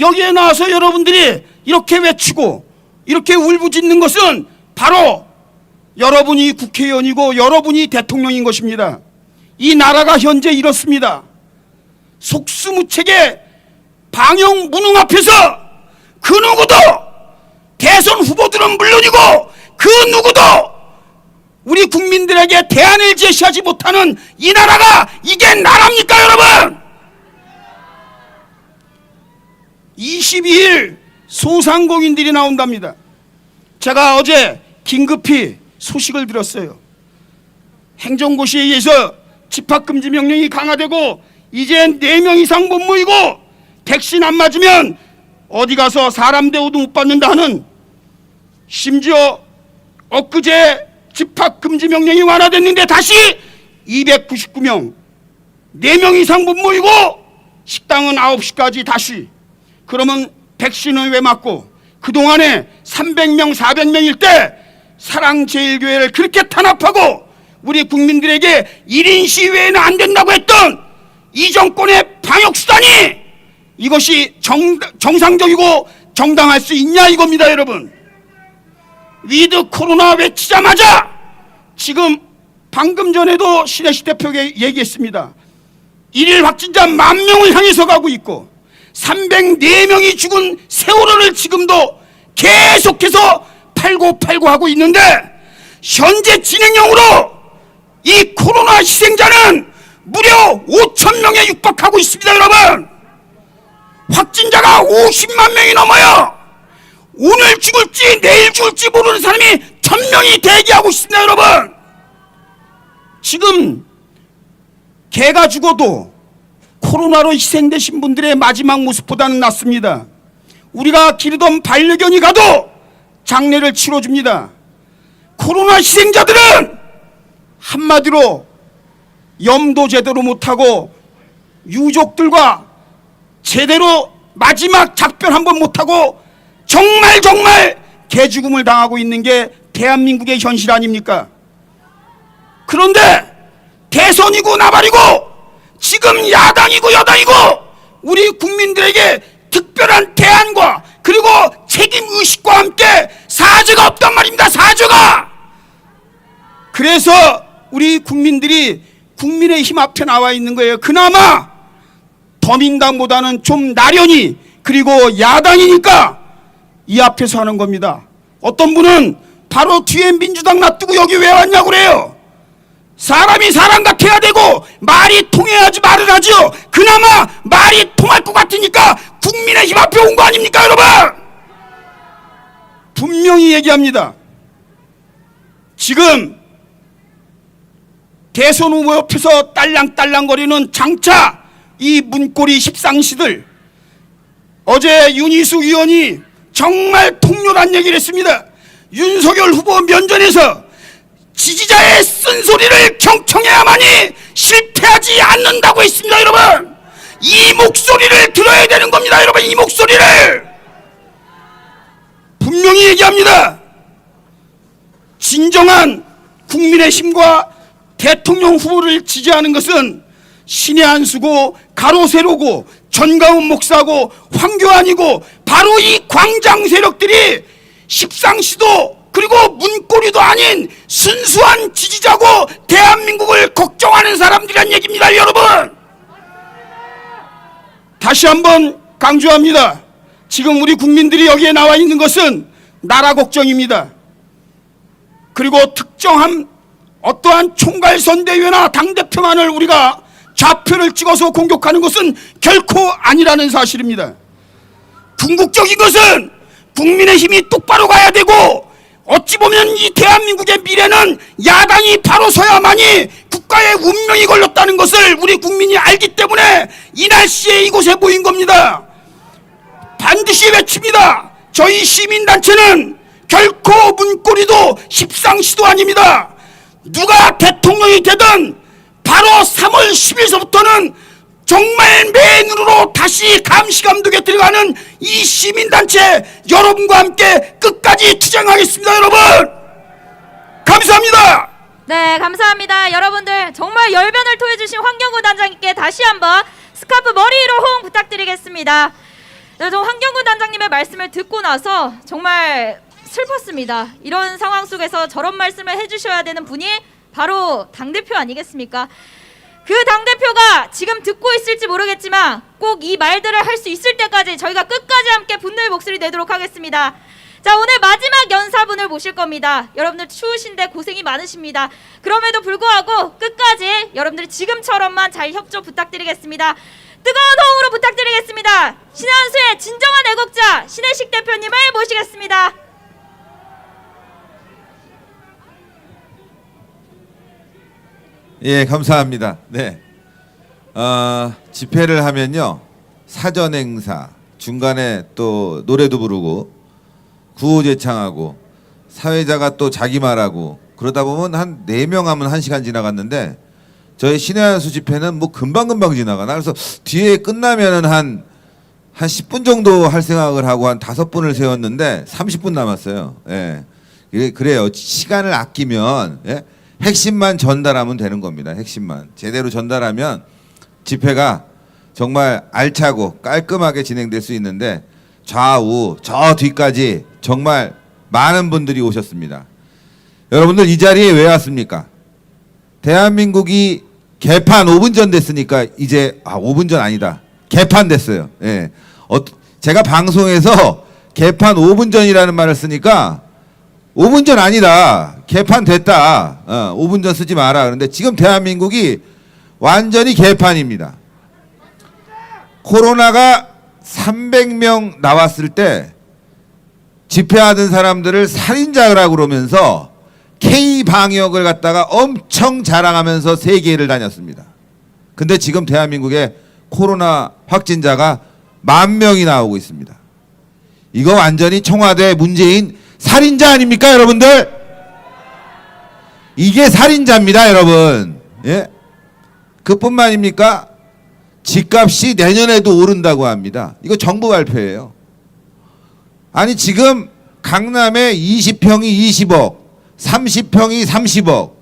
여기에 나와서 여러분들이 이렇게 외치고 이렇게 울부짖는 것은 바로 여러분이 국회의원이고 여러분이 대통령인 것입니다. 이 나라가 현재 이렇습니다. 속수무책의 방역 무능 앞에서 그 누구도 대선 후보들은 물론이고 그 누구도 우리 국민들에게 대안을 제시하지 못하는 이 나라가 이게 나라입니까, 여러분? 22일 소상공인들이 나온답니다. 제가 어제 긴급히 소식을 들었어요. 행정고시에 의해서 집합금지 명령이 강화되고 이제 4명 이상 못 모이고 백신 안 맞으면 어디 가서 사람 대우도 못 받는다 하는, 심지어 엊그제 집합금지 명령이 완화됐는데 다시 299명 4명 이상 못 모이고 식당은 9시까지 다시. 그러면 백신은 왜 맞고 그동안에 300명, 400명일 때 사랑제일교회를 그렇게 탄압하고 우리 국민들에게 1인 시위에는 안 된다고 했던 이 정권의 방역수단이 이것이 정상적이고 정당할 수 있냐 이겁니다, 여러분. 위드 코로나 외치자마자 지금 방금 전에도 신혜식 대표가 얘기했습니다. 1일 확진자 10,000명을 향해서 가고 있고 304명이 죽은 세월호를 지금도 계속해서 팔고 하고 있는데 현재 진행형으로 이 코로나 희생자는 무려 5,000명에 육박하고 있습니다, 여러분. 확진자가 50만 명이 넘어요. 오늘 죽을지 내일 죽을지 모르는 사람이 1,000명이 대기하고 있습니다, 여러분. 지금 개가 죽어도 코로나로 희생되신 분들의 마지막 모습보다는 낫습니다. 우리가 기르던 반려견이 가도 장례를 치러줍니다. 코로나 희생자들은 한마디로 염도 제대로 못하고 유족들과 제대로 마지막 작별 한번 못하고 정말 개죽음을 당하고 있는 게 대한민국의 현실 아닙니까? 그런데 대선이고 나발이고 지금 야당이고 여당이고 우리 국민들에게 특별한 대안과 그리고 책임의식과 함께 사죄가 없단 말입니다. 사죄가. 그래서 우리 국민들이 국민의힘 앞에 나와 있는 거예요. 그나마 더민당보다는 좀 나련히, 그리고 야당이니까 이 앞에서 하는 겁니다. 어떤 분은 바로 뒤에 민주당 놔두고 여기 왜 왔냐고 그래요. 사람이 사람 같아야 되고 말이 통해야지 말을 하죠. 그나마 말이 통할 것 같으니까 국민의힘 앞에 온 거 아닙니까, 여러분? 분명히 얘기합니다. 지금 대선 후보 옆에서 딸랑딸랑거리는 장차 이 문고리 십상시들, 어제 윤희숙 의원이 정말 통렬한 얘기를 했습니다. 윤석열 후보 면전에서 지지자의 쓴소리를 경청해야만이 실패하지 않는다고 했습니다, 여러분. 이 목소리를 들어야 되는 겁니다, 여러분. 이 목소리를 분명히 얘기합니다. 진정한 국민의힘과 대통령 후보를 지지하는 것은 신의 한수고 가로세로고 전가훈 목사고 황교안이고 바로 이 광장 세력들이 십상시도 그리고 문고리도 아닌 순수한 지지자고 대한민국을 걱정하는 사람들이란 얘기입니다, 여러분. 다시 한번 강조합니다. 지금 우리 국민들이 여기에 나와 있는 것은 나라 걱정입니다. 그리고 특정한 어떠한 총괄선대위나 당대표만을 우리가 좌표를 찍어서 공격하는 것은 결코 아니라는 사실입니다. 궁극적인 것은 국민의힘이 똑바로 가야 되고, 어찌 보면 이 대한민국의 미래는 야당이 바로 서야만이 국가의 운명이 걸렸다는 것을 우리 국민이 알기 때문에 이 날씨에 이곳에 모인 겁니다. 반드시 외칩니다. 저희 시민단체는 결코 문고리도 십상시도 아닙니다. 누가 대통령이 되든 바로 3월 10일서부터는 정말 맨으로 다시 감시감독에 들어가는 이 시민단체 여러분과 함께 끝까지 투쟁하겠습니다, 여러분. 감사합니다. 네, 감사합니다. 여러분들 정말 열변을 토해주신 황경구 단장님께 다시 한번 스카프 머리 위로 호응 부탁드리겠습니다. 네, 저 황경구 단장님의 말씀을 듣고 나서 정말 슬펐습니다. 이런 상황 속에서 저런 말씀을 해주셔야 되는 분이 바로 당대표 아니겠습니까? 그 당대표가 지금 듣고 있을지 모르겠지만 꼭 이 말들을 할 수 있을 때까지 저희가 끝까지 함께 분노의 목소리 내도록 하겠습니다. 자, 오늘 마지막 연사분을 모실 겁니다. 여러분들 추우신데 고생이 많으십니다. 그럼에도 불구하고 끝까지 여러분들이 지금처럼만 잘 협조 부탁드리겠습니다. 뜨거운 호응으로 부탁드리겠습니다. 신한수의 진정한 애국자 신혜식 대표님을 모시겠습니다. 예, 감사합니다. 네, 집회를 하면요, 사전 행사, 중간에 또 노래도 부르고 구호제창하고 사회자가 또 자기 말하고 그러다 보면 한 4명 하면 1시간 지나갔는데 저희 신의 한수 집회는 뭐 금방금방 지나가. 그래서 뒤에 끝나면은 한 한 10분 정도 할 생각을 하고 한 5분을 세웠는데 30분 남았어요. 예. 그래요. 시간을 아끼면 예? 핵심만 전달하면 되는 겁니다. 핵심만 제대로 전달하면 집회가 정말 알차고 깔끔하게 진행될 수 있는데 좌우 저 뒤까지 정말 많은 분들이 오셨습니다. 여러분들 이 자리에 왜 왔습니까? 대한민국이 개판 5분 전 됐으니까 이제 5분 전 아니다. 개판 됐어요. 예. 제가 방송에서 개판 5분 전이라는 말을 쓰니까 5분 전 아니다. 개판 됐다. 5분 전 쓰지 마라. 그런데 지금 대한민국이 완전히 개판입니다. 코로나가 300명 나왔을 때 집회하던 사람들을 살인자라고 그러면서 K-방역을 갖다가 엄청 자랑하면서 세계를 다녔습니다. 근데 지금 대한민국에 코로나 확진자가 10,000명이 나오고 있습니다. 이거 완전히 청와대 문재인 살인자 아닙니까, 여러분들? 이게 살인자입니다, 여러분. 예? 그뿐만입니까? 집값이 내년에도 오른다고 합니다. 이거 정부 발표예요. 아니 지금 강남에 20평이 20억, 30평이 30억.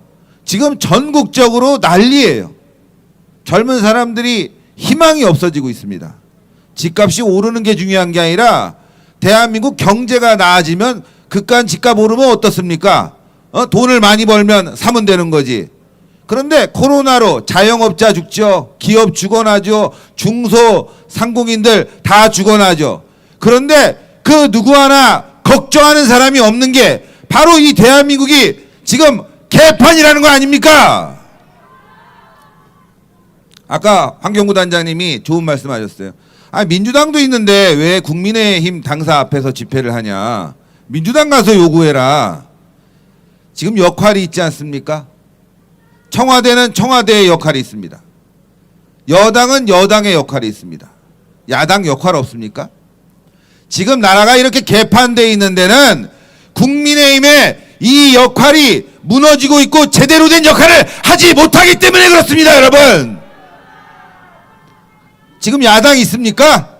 지금 전국적으로 난리예요. 젊은 사람들이 희망이 없어지고 있습니다. 집값이 오르는 게 중요한 게 아니라 대한민국 경제가 나아지면 그깟 집값 오르면 어떻습니까? 돈을 많이 벌면 사면 되는 거지. 그런데 코로나로 자영업자 죽죠. 기업 죽어나죠. 중소상공인들 다 죽어나죠. 그런데 그 누구 하나 걱정하는 사람이 없는 게 바로 이 대한민국이 지금 개판이라는 거 아닙니까? 아까 황경구 단장님이 좋은 말씀하셨어요. 민주당도 있는데 왜 국민의힘 당사 앞에서 집회를 하냐. 민주당 가서 요구해라. 지금 역할이 있지 않습니까? 청와대는 청와대의 역할이 있습니다. 여당은 여당의 역할이 있습니다. 야당 역할 없습니까? 지금 나라가 이렇게 개판되어 있는 데는 국민의힘의 이 역할이 무너지고 있고 제대로 된 역할을 하지 못하기 때문에 그렇습니다, 여러분. 지금 야당 있습니까?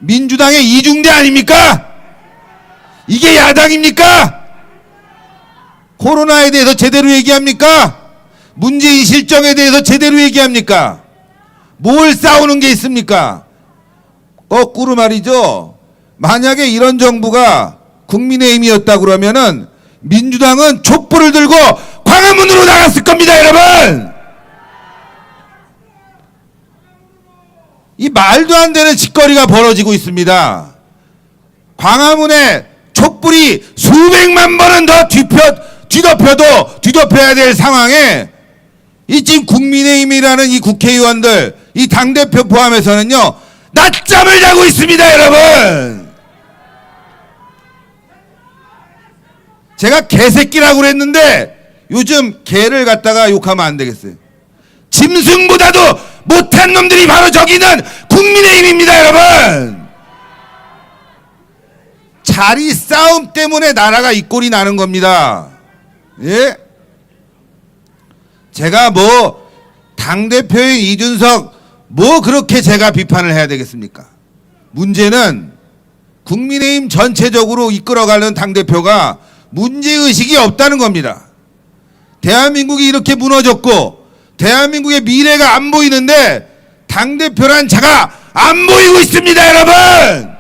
민주당의 이중대 아닙니까? 이게 야당입니까? 코로나에 대해서 제대로 얘기합니까? 문재인 실정에 대해서 제대로 얘기합니까? 뭘 싸우는 게 있습니까? 거꾸로 말이죠. 만약에 이런 정부가 국민의힘이었다 그러면은 민주당은 촛불을 들고 광화문으로 나갔을 겁니다, 여러분. 이 말도 안 되는 짓거리가 벌어지고 있습니다. 광화문에 촛불이 수백만 번은 더 뒤덮여야 될 상황에 이 지금 국민의힘이라는 이 국회의원들, 이 당대표 포함해서는요, 낮잠을 자고 있습니다, 여러분. 제가 개새끼라고 그랬는데 요즘 개를 갖다가 욕하면 안 되겠어요. 짐승보다도 못한 놈들이 바로 저기는 국민의힘입니다, 여러분. 자리 싸움 때문에 나라가 이 꼴이 나는 겁니다. 예? 제가 뭐 당대표인 이준석 뭐 그렇게 제가 비판을 해야 되겠습니까? 문제는 국민의힘 전체적으로 이끌어가는 당대표가 문제의식이 없다는 겁니다. 대한민국이 이렇게 무너졌고 대한민국의 미래가 안 보이는데 당대표란 자가 안 보이고 있습니다, 여러분.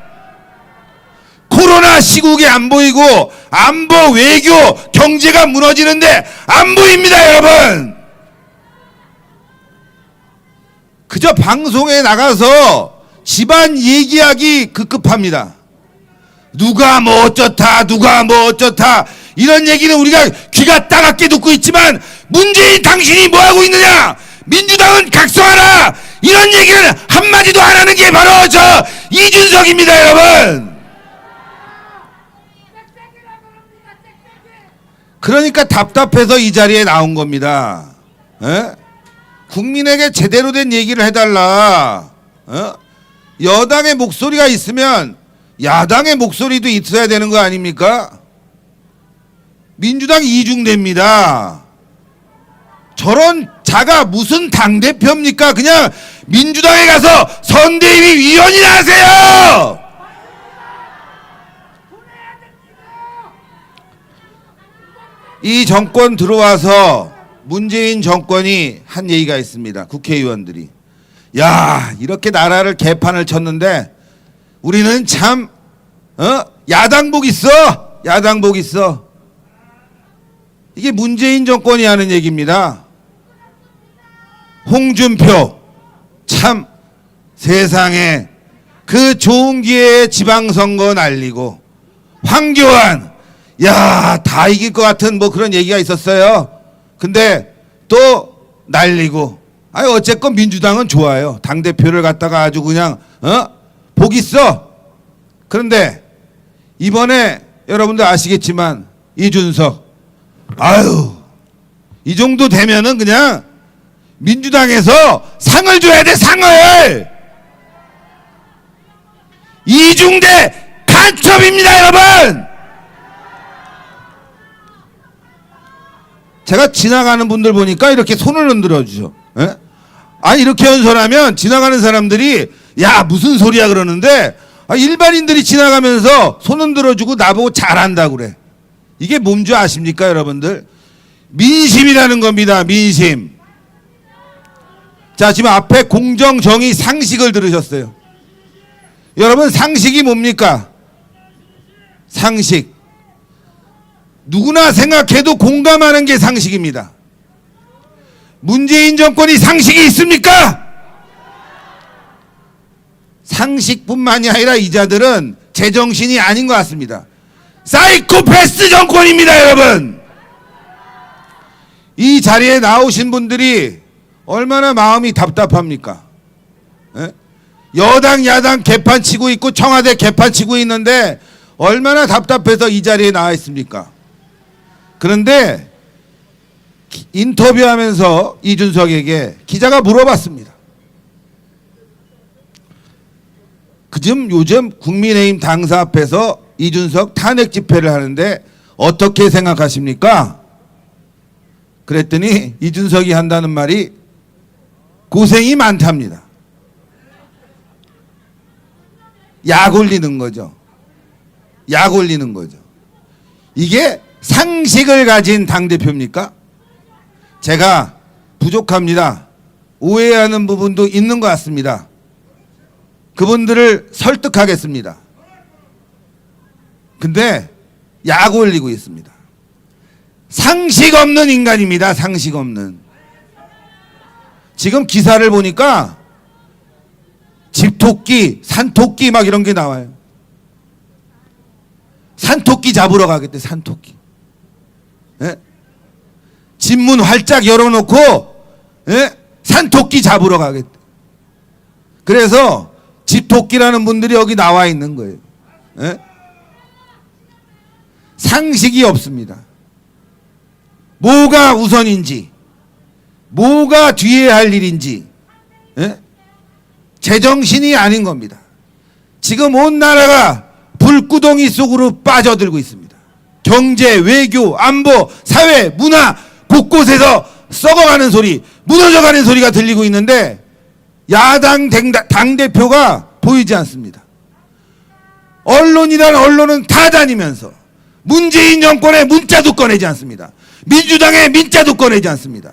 코로나 시국에 안 보이고 안보, 외교, 경제가 무너지는데 안 보입니다, 여러분. 그저 방송에 나가서 집안 얘기하기 급급합니다. 누가 뭐 어쩌다, 누가 뭐 어쩌다, 이런 얘기는 우리가 귀가 따갑게 듣고 있지만 문재인 당신이 뭐하고 있느냐, 민주당은 각성하라, 이런 얘기는 한마디도 안 하는 게 바로 저 이준석입니다, 여러분. 그러니까 답답해서 이 자리에 나온 겁니다. 에? 국민에게 제대로 된 얘기를 해달라. 여당의 목소리가 있으면 야당의 목소리도 있어야 되는 거 아닙니까? 민주당 이중대입니다. 저런 자가 무슨 당대표입니까? 그냥 민주당에 가서 선대위 위원이나 하세요. 이 정권 들어와서 문재인 정권이 한 얘기가 있습니다. 국회의원들이 야 이렇게 나라를 개판을 쳤는데 우리는 참 야당복 있어. 야당복 있어. 이게 문재인 정권이 하는 얘기입니다. 홍준표 참 세상에 그 좋은 기회에 지방선거 날리고 황교안 야 다 이길 것 같은 뭐 그런 얘기가 있었어요. 근데 또 날리고 아니 어쨌건 민주당은 좋아요. 당대표를 갖다가 아주 그냥 복 있어. 그런데 이번에 여러분들 아시겠지만 이준석 아유 이 정도 되면은 그냥 민주당에서 상을 줘야 돼. 상을. 이중대 간첩입니다 여러분. 제가 지나가는 분들 보니까 이렇게 손을 흔들어 주죠. 예? 아니 이렇게 연설하면 지나가는 사람들이 야 무슨 소리야 그러는데 일반인들이 지나가면서 손 흔들어 주고 나보고 잘한다 그래. 이게 뭔 줄 아십니까 여러분들? 민심이라는 겁니다. 민심. 자 지금 앞에 공정 정의 상식을 들으셨어요. 여러분 상식이 뭡니까? 상식. 누구나 생각해도 공감하는 게 상식입니다. 문재인 정권이 상식이 있습니까? 상식뿐만이 아니라 이 자들은 제정신이 아닌 것 같습니다. 사이코패스 정권입니다 여러분. 이 자리에 나오신 분들이 얼마나 마음이 답답합니까? 에? 여당 야당 개판 치고 있고 청와대 개판 치고 있는데 얼마나 답답해서 이 자리에 나와 있습니까? 그런데 인터뷰하면서 이준석에게 기자가 물어봤습니다. 요즘 국민의힘 당사 앞에서 이준석 탄핵 집회를 하는데 어떻게 생각하십니까? 그랬더니 이준석이 한다는 말이 고생이 많답니다. 약 올리는 거죠. 약 올리는 거죠. 이게 상식을 가진 당대표입니까? 제가 부족합니다. 오해하는 부분도 있는 것 같습니다. 그분들을 설득하겠습니다. 근데 약 올리고 있습니다. 상식 없는 인간입니다. 상식 없는. 지금 기사를 보니까 집토끼, 산토끼 막 이런 게 나와요. 산토끼 잡으러 가겠대. 산토끼. 예? 집문 활짝 열어놓고 예? 산토끼 잡으러 가겠대. 그래서 집토끼라는 분들이 여기 나와 있는 거예요. 예? 상식이 없습니다. 뭐가 우선인지, 뭐가 뒤에 할 일인지, 예? 제정신이 아닌 겁니다. 지금 온 나라가 불구덩이 속으로 빠져들고 있습니다. 경제, 외교, 안보, 사회, 문화 곳곳에서 썩어가는 소리, 무너져가는 소리가 들리고 있는데 야당 당대표가 보이지 않습니다. 언론이란 언론은 다 다니면서 문재인 정권의 문자도 꺼내지 않습니다. 민주당의 민자도 꺼내지 않습니다.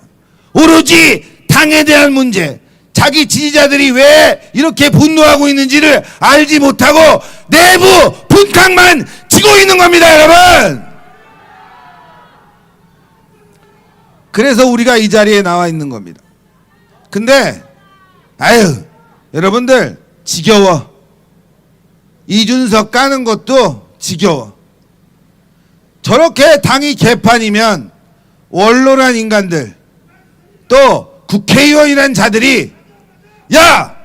오로지 당에 대한 문제, 자기 지지자들이 왜 이렇게 분노하고 있는지를 알지 못하고 내부 분탕만 치고 있는 겁니다, 여러분. 그래서 우리가 이 자리에 나와 있는 겁니다. 근데 아유, 여러분들 지겨워. 이준석 까는 것도 지겨워. 저렇게 당이 개판이면 원로란 인간들 또 국회의원이란 자들이 야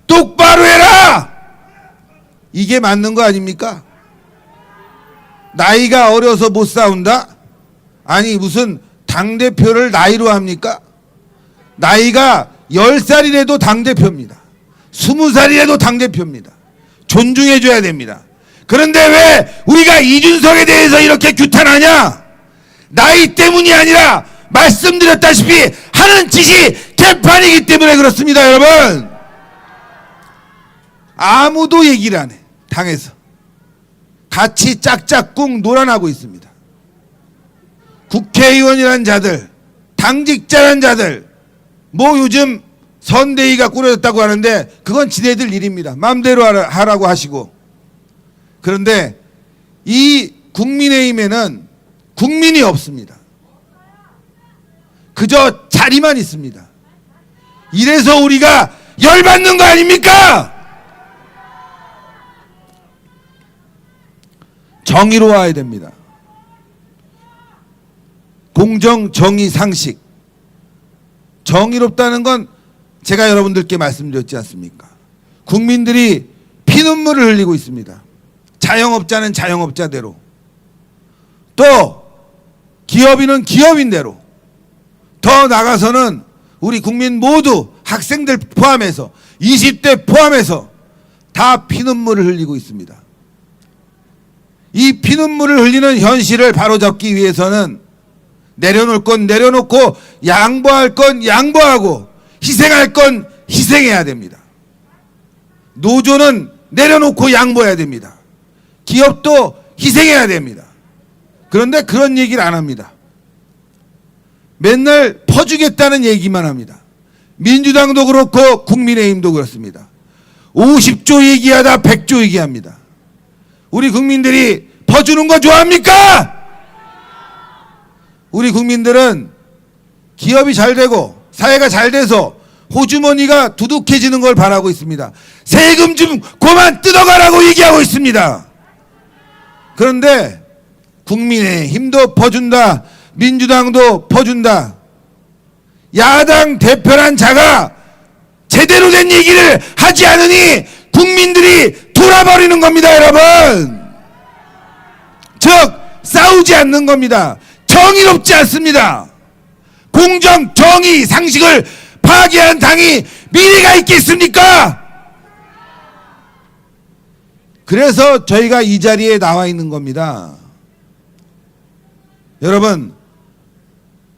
똑바로 해라 이게 맞는 거 아닙니까? 나이가 어려서 못 싸운다? 아니 무슨 당대표를 나이로 합니까? 나이가 10살이라도 당대표입니다. 20살이라도 당대표입니다. 존중해줘야 됩니다. 그런데 왜 우리가 이준석에 대해서 이렇게 규탄하냐? 나이 때문이 아니라 말씀드렸다시피 하는 짓이 개판이기 때문에 그렇습니다, 여러분. 아무도 얘기를 안 해. 당에서 같이 짝짝꿍 놀아나고 있습니다. 국회의원이란 자들, 당직자란 자들, 뭐 요즘 선대위가 꾸려졌다고 하는데 그건 지네들 일입니다. 마음대로 하라고 하시고. 그런데 이 국민의힘에는 국민이 없습니다. 그저 자리만 있습니다. 이래서 우리가 열받는 거 아닙니까? 정의로워야 됩니다. 공정, 정의, 상식. 정의롭다는 건 제가 여러분들께 말씀드렸지 않습니까? 국민들이 피눈물을 흘리고 있습니다. 자영업자는 자영업자대로, 또 기업인은 기업인대로, 더 나가서는 우리 국민 모두 학생들 포함해서 20대 포함해서 다 피눈물을 흘리고 있습니다. 이 피눈물을 흘리는 현실을 바로잡기 위해서는 내려놓을 건 내려놓고 양보할 건 양보하고 희생할 건 희생해야 됩니다. 노조는 내려놓고 양보해야 됩니다. 기업도 희생해야 됩니다. 그런데 그런 얘기를 안 합니다. 맨날 퍼주겠다는 얘기만 합니다. 민주당도 그렇고 국민의힘도 그렇습니다. 50조 얘기하다 100조 얘기합니다. 우리 국민들이 퍼주는 거 좋아합니까? 우리 국민들은 기업이 잘 되고 사회가 잘 돼서 호주머니가 두둑해지는 걸 바라고 있습니다. 세금 좀 그만 뜯어가라고 얘기하고 있습니다. 그런데 국민의힘도 퍼준다, 민주당도 퍼준다. 야당 대표란 자가 제대로 된 얘기를 하지 않으니 국민들이 돌아버리는 겁니다, 여러분. 즉 싸우지 않는 겁니다. 정의롭지 않습니다. 공정, 정의, 상식을 파괴한 당이 미래가 있겠습니까? 그래서 저희가 이 자리에 나와 있는 겁니다. 여러분,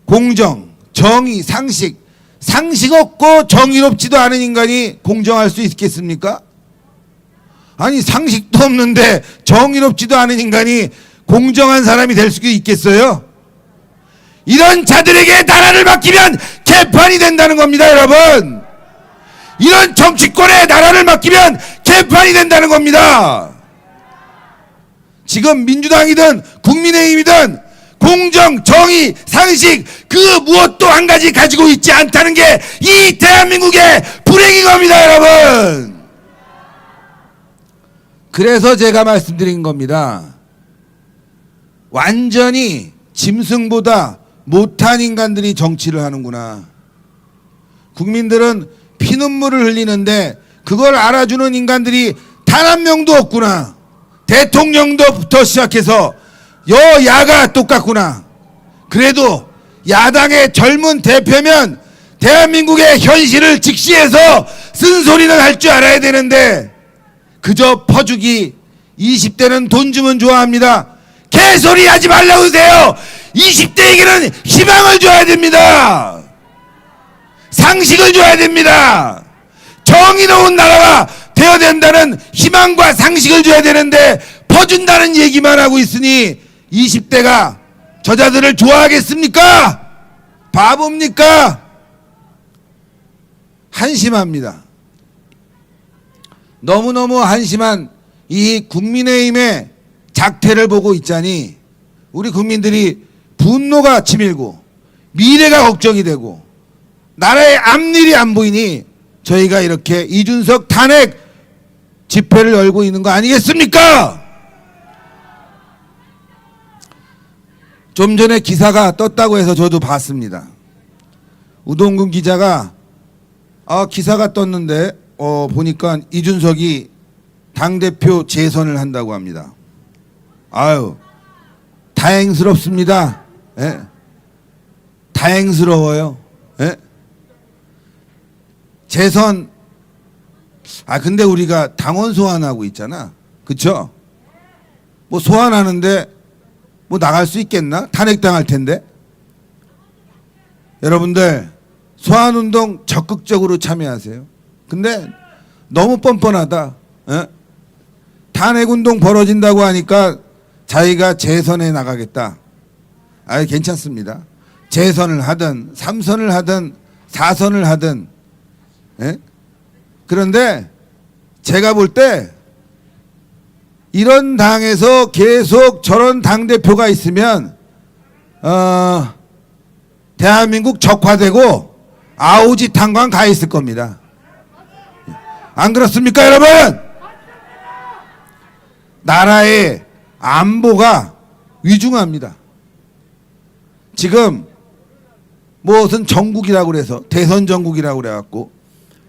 공정, 정의, 상식, 상식 없고 정의롭지도 않은 인간이 공정할 수 있겠습니까? 아니, 상식도 없는데 정의롭지도 않은 인간이 공정한 사람이 될 수 있겠어요? 이런 자들에게 나라를 맡기면 개판이 된다는 겁니다, 여러분. 이런 정치권에 나라를 맡기면 개판이 된다는 겁니다. 지금 민주당이든 국민의힘이든 공정, 정의, 상식 그 무엇도 한 가지 가지고 있지 않다는 게 이 대한민국의 불행인 겁니다, 여러분. 그래서 제가 말씀드린 겁니다. 완전히 짐승보다 못한 인간들이 정치를 하는구나. 국민들은 피눈물을 흘리는데 그걸 알아주는 인간들이 단 한 명도 없구나. 대통령도부터 시작해서 여야가 똑같구나. 그래도 야당의 젊은 대표면 대한민국의 현실을 직시해서 쓴소리는 할 줄 알아야 되는데 그저 퍼주기. 20대는 돈 주면 좋아합니다. 개소리 하지 말라고 하세요. 20대에게는 희망을 줘야 됩니다. 상식을 줘야 됩니다. 정의로운 나라가 되어야 된다는 희망과 상식을 줘야 되는데 퍼준다는 얘기만 하고 있으니 20대가 저자들을 좋아하겠습니까? 바보입니까? 한심합니다. 너무너무 한심한 이 국민의힘의 작태를 보고 있자니 우리 국민들이 분노가 치밀고 미래가 걱정이 되고 나라의 앞일이 안 보이니 저희가 이렇게 이준석 탄핵 집회를 열고 있는 거 아니겠습니까? 좀 전에 기사가 떴다고 해서 저도 봤습니다. 우동근 기자가 기사가 떴는데 보니까 이준석이 당대표 재선을 한다고 합니다. 아유, 다행스럽습니다. 예? 다행스러워요. 예? 재선, 근데 우리가 당원 소환하고 있잖아. 그쵸? 뭐 소환하는데 뭐 나갈 수 있겠나? 탄핵당할 텐데. 여러분들, 소환운동 적극적으로 참여하세요. 근데 너무 뻔뻔하다. 에? 탄핵운동 벌어진다고 하니까 자기가 재선에 나가겠다. 아, 괜찮습니다. 재선을 하든 3선을 하든 4선을 하든. 에? 그런데 제가 볼 때 이런 당에서 계속 저런 당대표가 있으면 대한민국 적화되고 아오지 탄광 가 있을 겁니다. 안 그렇습니까, 여러분? 나라의 안보가 위중합니다. 지금 무슨 정국이라고 그래서 대선 정국이라고 그래갖고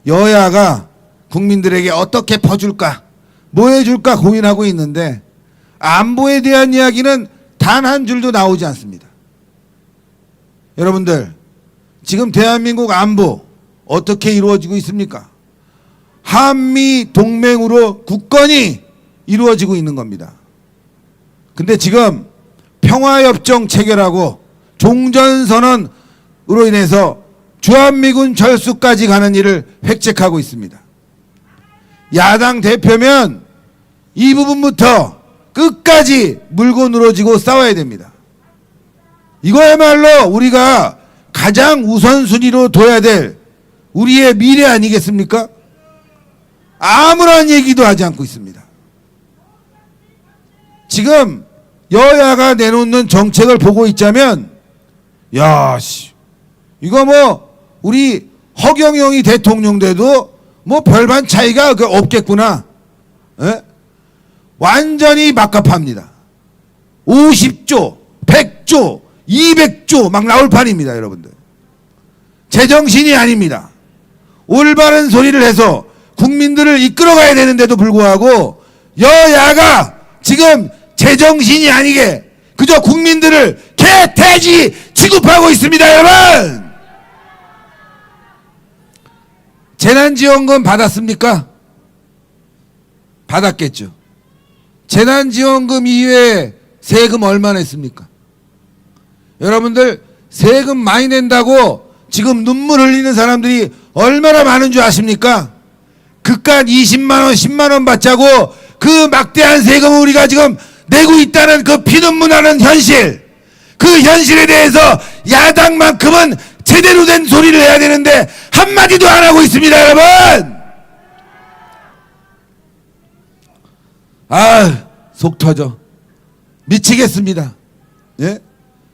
여야가 국민들에게 어떻게 퍼줄까, 뭐 해줄까 고민하고 있는데 안보에 대한 이야기는 단 한 줄도 나오지 않습니다. 여러분들, 지금 대한민국 안보 어떻게 이루어지고 있습니까? 한미 동맹으로 굳건히 이루어지고 있는 겁니다. 근데 지금 평화협정 체결하고 종전선언으로 인해서 주한미군 철수까지 가는 일을 획책하고 있습니다. 야당 대표면 이 부분부터 끝까지 물고 늘어지고 싸워야 됩니다. 이거야말로 우리가 가장 우선순위로 둬야 될 우리의 미래 아니겠습니까? 아무런 얘기도 하지 않고 있습니다. 지금 여야가 내놓는 정책을 보고 있자면 야, 씨, 이거 뭐 우리 허경영이 대통령 돼도 뭐 별반 차이가 없겠구나. 에? 완전히 막갑합니다. 50조, 100조, 200조 막 나올 판입니다, 여러분들. 제정신이 아닙니다. 올바른 소리를 해서 국민들을 이끌어가야 되는데도 불구하고 여야가 지금 제정신이 아니게 그저 국민들을 개돼지 취급하고 있습니다, 여러분. 재난지원금 받았습니까? 받았겠죠. 재난지원금 이외에 세금 얼마 냈습니까? 여러분들 세금 많이 낸다고 지금 눈물 흘리는 사람들이 얼마나 많은 줄 아십니까? 그깟 20만원 10만원 받자고 그 막대한 세금을 우리가 지금 내고 있다는 그 피눈물 나는 현실, 그 현실에 대해서 야당만큼은 제대로 된 소리를 해야 되는데 한마디도 안 하고 있습니다, 여러분. 아, 속 터져 미치겠습니다. 예?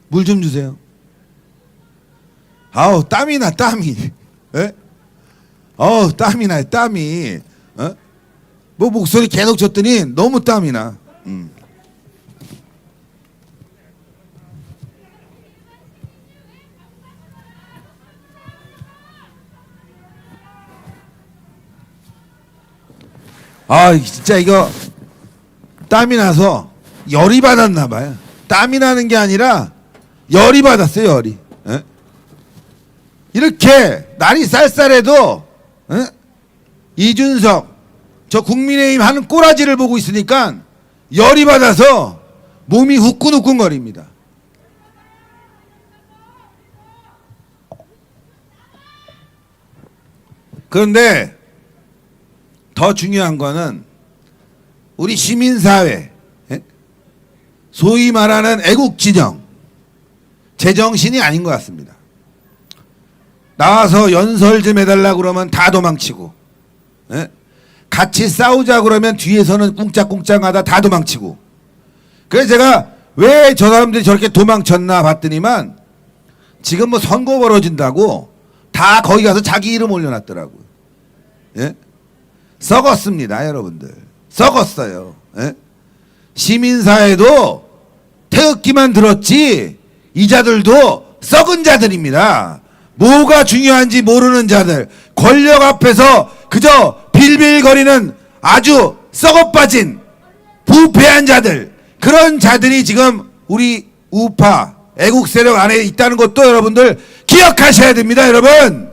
물 좀 주세요. 아우, 땀이 나, 땀이. 예? 어우, 땀이 나요, 땀이. 어? 뭐 목소리 계속 줬더니 너무 땀이 나. 아, 진짜 이거 땀이 나서 열이 받았나 봐요. 땀이 나는 게 아니라 열이 받았어요, 열이. 에? 이렇게 날이 쌀쌀해도 에? 이준석 저 국민의힘 하는 꼬라지를 보고 있으니까 열이 받아서 몸이 후끈후끈거립니다. 그런데 더 중요한 거는 우리 시민사회, 소위 말하는 애국진영, 제정신이 아닌 것 같습니다. 나와서 연설 좀 해달라고 그러면 다 도망치고, 같이 싸우자 그러면 뒤에서는 꿍짝꿍짝하다 다 도망치고. 그래서 제가 왜 저 사람들이 저렇게 도망쳤나 봤더니만 지금 뭐 선거 벌어진다고 다 거기 가서 자기 이름 올려놨더라고요. 예? 썩었습니다, 여러분들. 썩었어요. 예? 시민사회도 태극기만 들었지 이 자들도 썩은 자들입니다. 뭐가 중요한지 모르는 자들, 권력 앞에서 그저 빌빌거리는 아주 썩어빠진 부패한 자들, 그런 자들이 지금 우리 우파 애국 세력 안에 있다는 것도 여러분들 기억하셔야 됩니다, 여러분.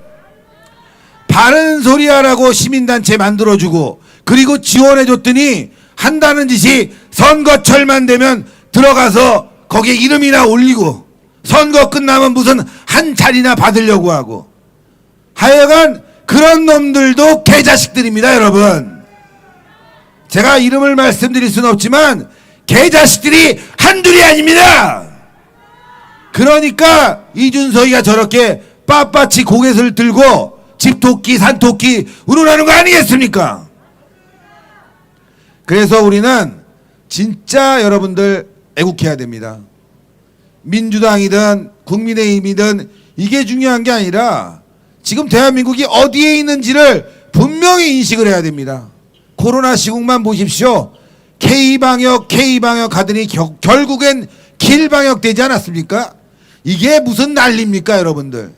바른 소리 하라고 시민단체 만들어주고 그리고 지원해줬더니 한다는 짓이 선거철만 되면 들어가서 거기에 이름이나 올리고 선거 끝나면 무슨 한 자리나 받으려고 하고, 하여간 그런 놈들도 개자식들입니다, 여러분. 제가 이름을 말씀드릴 수는 없지만 개자식들이 한둘이 아닙니다. 그러니까 이준석이가 저렇게 빳빳이 고개를 들고 집토끼 산토끼 운운하는 거 아니겠습니까? 그래서 우리는 진짜 여러분들 애국해야 됩니다. 민주당이든 국민의힘이든 이게 중요한 게 아니라 지금 대한민국이 어디에 있는지를 분명히 인식을 해야 됩니다. 코로나 시국만 보십시오. K방역 하더니 결국엔 길방역 되지 않았습니까? 이게 무슨 난리입니까, 여러분들?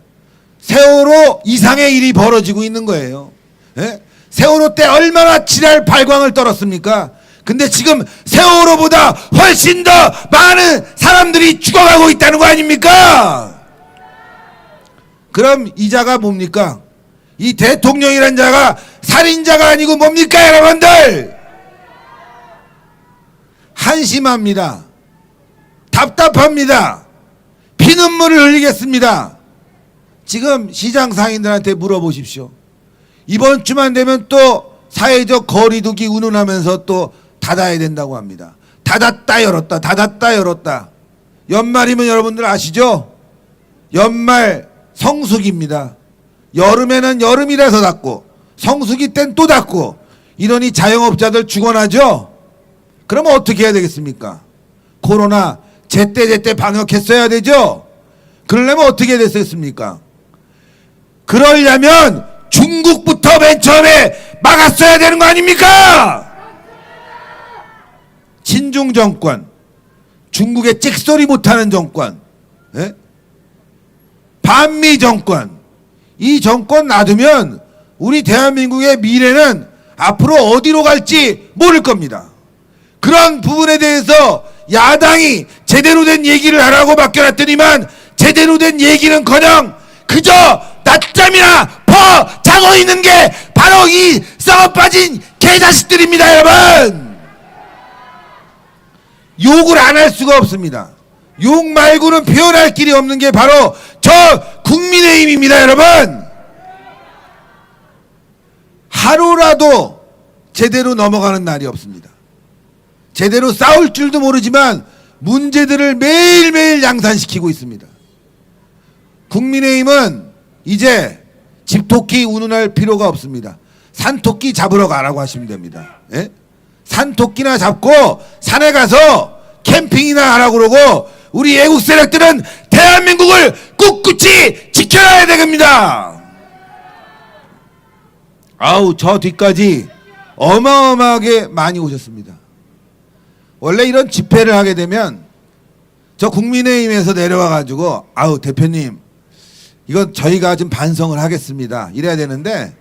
세월호 이상의 일이 벌어지고 있는 거예요. 예? 세월호 때 얼마나 지랄 발광을 떨었습니까? 근데 지금 세월호보다 훨씬 더 많은 사람들이 죽어가고 있다는 거 아닙니까? 그럼 이 자가 뭡니까? 이 대통령이란 자가 살인자가 아니고 뭡니까, 여러분들? 한심합니다. 답답합니다. 피눈물을 흘리겠습니다. 지금 시장 상인들한테 물어보십시오. 이번 주만 되면 또 사회적 거리두기 운운하면서 또 닫아야 된다고 합니다. 닫았다 열었다 닫았다 열었다. 연말이면 여러분들 아시죠? 연말 성수기입니다. 여름에는 여름이라서 닫고 성수기 땐 또 닫고 이러니 자영업자들 죽어나죠? 그러면 어떻게 해야 되겠습니까? 코로나 제때 방역했어야 되죠? 그러려면 어떻게 해야 됐겠습니까? 그러려면 중국부터 맨 처음에 막았어야 되는 거 아닙니까? 친중 정권, 중국의 찍소리 못하는 정권, 예? 반미 정권, 이 정권 놔두면 우리 대한민국의 미래는 앞으로 어디로 갈지 모를 겁니다. 그런 부분에 대해서 야당이 제대로 된 얘기를 하라고 맡겨놨더니만 제대로 된 얘기는커녕 그저 낮잠이나 퍼 자고 있는 게 바로 이 썩어 빠진 개자식들입니다, 여러분. 욕을 안 할 수가 없습니다. 욕 말고는 표현할 길이 없는 게 바로 저 국민의힘입니다, 여러분. 하루라도 제대로 넘어가는 날이 없습니다. 제대로 싸울 줄도 모르지만 문제들을 매일매일 양산시키고 있습니다. 국민의힘은 이제 집토끼 운운할 필요가 없습니다. 산토끼 잡으러 가라고 하시면 됩니다. 예? 산토끼나 잡고 산에 가서 캠핑이나 하라고 그러고 우리 애국 세력들은 대한민국을 꿋꿋이 지켜야 됩니다. 아우, 저 뒤까지 어마어마하게 많이 오셨습니다. 원래 이런 집회를 하게 되면 저 국민의힘에서 내려와 가지고 아우 대표님 이건 저희가 좀 반성을 하겠습니다 이래야 되는데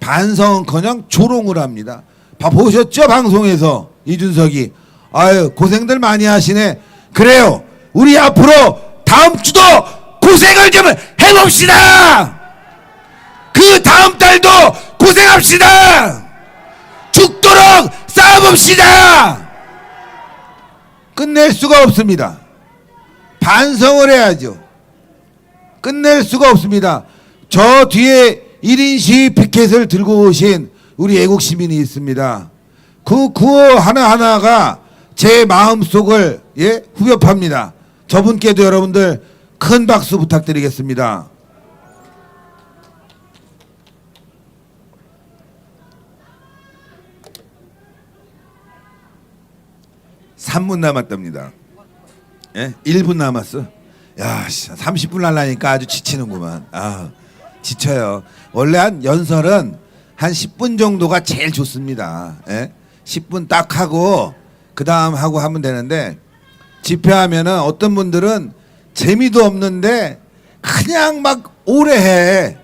반성은커녕 조롱을 합니다. 보셨죠? 방송에서 이준석이 아유 고생들 많이 하시네. 그래요, 우리 앞으로 다음 주도 고생을 좀 해봅시다. 그 다음 달도 고생합시다. 죽도록 싸워봅시다. 끝낼 수가 없습니다. 반성을 해야죠. 끝낼 수가 없습니다. 저 뒤에 1인 시위 피켓을 들고 오신 우리 애국 시민이 있습니다. 그 구호 하나하나가 제 마음속을 후벼팝니다. 저분께도 여러분들 큰 박수 부탁드리겠습니다. (3분) 남았답니다. 1분 남았어. 야, 30분 하려니까 아주 지치는구만. 아, 지쳐요. 원래 한 연설은 한 10분 정도가 제일 좋습니다. 10분 딱 하고 그 다음 하고 하면 되는데 집회하면은 어떤 분들은 재미도 없는데 그냥 막 오래 해.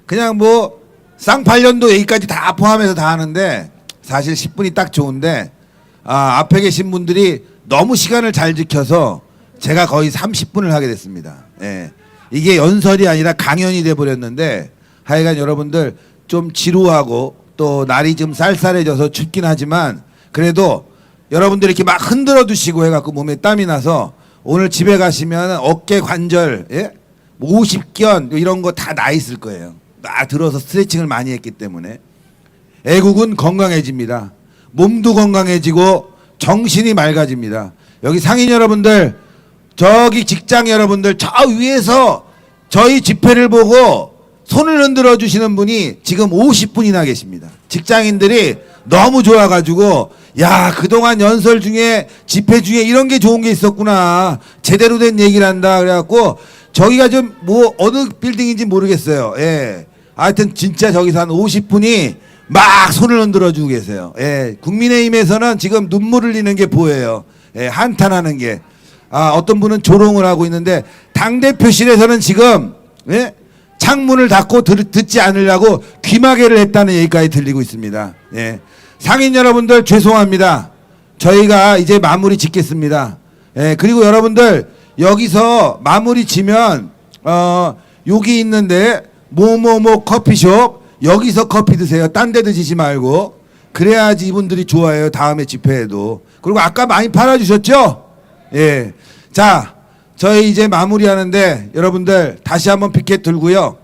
그냥 뭐 쌍팔년도 얘기까지 다 포함해서 다 하는데 사실 10분이 딱 좋은데 앞에 계신 분들이 너무 시간을 잘 지켜서 제가 거의 30분을 하게 됐습니다. 이게 연설이 아니라 강연이 돼버렸는데 하여간 여러분들 좀 지루하고 또 날이 좀 쌀쌀해져서 춥긴 하지만 그래도 여러분들이 이렇게 막 흔들어 두시고 해갖고 몸에 땀이 나서 오늘 집에 가시면 어깨 관절 50견 이런 거 다 나 있을 거예요. 나 들어서 스트레칭을 많이 했기 때문에. 애국은 건강해집니다. 몸도 건강해지고 정신이 맑아집니다. 여기 상인 여러분들, 저기 직장 여러분들, 저 위에서 저희 집회를 보고 손을 흔들어 주시는 분이 지금 50분이나 계십니다. 직장인들이 너무 좋아가지고, 야, 그동안 연설 중에 집회 중에 이런 게 좋은 게 있었구나, 제대로 된 얘기를 한다 그래갖고, 저기가 좀 뭐 어느 빌딩인지 모르겠어요. 예, 하여튼 진짜 저기서 한 50분이 막 손을 흔들어 주고 계세요. 예, 국민의힘에서는 지금 눈물 흘리는 게 보여요. 예, 한탄하는 게. 어떤 분은 조롱을 하고 있는데, 당대표실에서는 지금, 예? 창문을 닫고 듣지 않으려고 귀마개를 했다는 얘기까지 들리고 있습니다. 예. 상인 여러분들 죄송합니다. 저희가 이제 마무리 짓겠습니다. 예, 그리고 여러분들 여기서 마무리 지면 여기 있는데 뭐뭐뭐 커피숍, 여기서 커피 드세요. 딴 데 드시지 말고. 그래야지 이분들이 좋아해요. 다음에 집회에도. 그리고 아까 많이 팔아주셨죠? 예. 자, 저희 이제 마무리하는데 여러분들 다시 한번 피켓 들고요.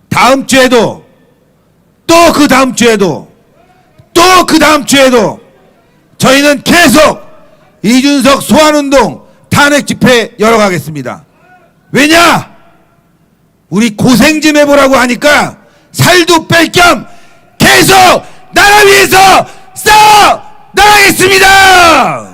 다음 주에도, 또 그 다음 주에도, 또 그 다음 주에도 저희는 계속 이준석 소환운동 탄핵 집회 열어가겠습니다. 왜냐? 우리 고생 좀 해보라고 하니까 살도 뺄 겸 계속 나라 위해서 싸워 나가겠습니다.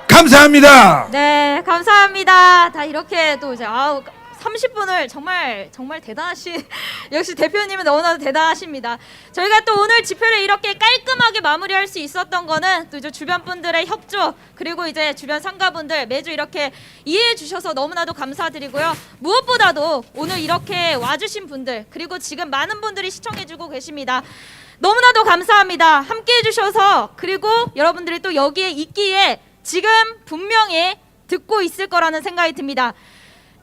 감사합니다. 네, 감사합니다. 다 이렇게 또 이제 30분을 정말 대단하신 역시 대표님은 너무나도 대단하십니다. 저희가 또 오늘 집회를 이렇게 깔끔하게 마무리할 수 있었던 거는 또 이제 주변 분들의 협조, 그리고 이제 주변 상가분들 매주 이렇게 이해해 주셔서 너무나도 감사드리고요. 무엇보다도 오늘 이렇게 와주신 분들, 그리고 지금 많은 분들이 시청해 주고 계십니다. 너무나도 감사합니다. 함께 해주셔서, 그리고 여러분들이 또 여기에 있기에 지금 분명히 듣고 있을 거라는 생각이 듭니다.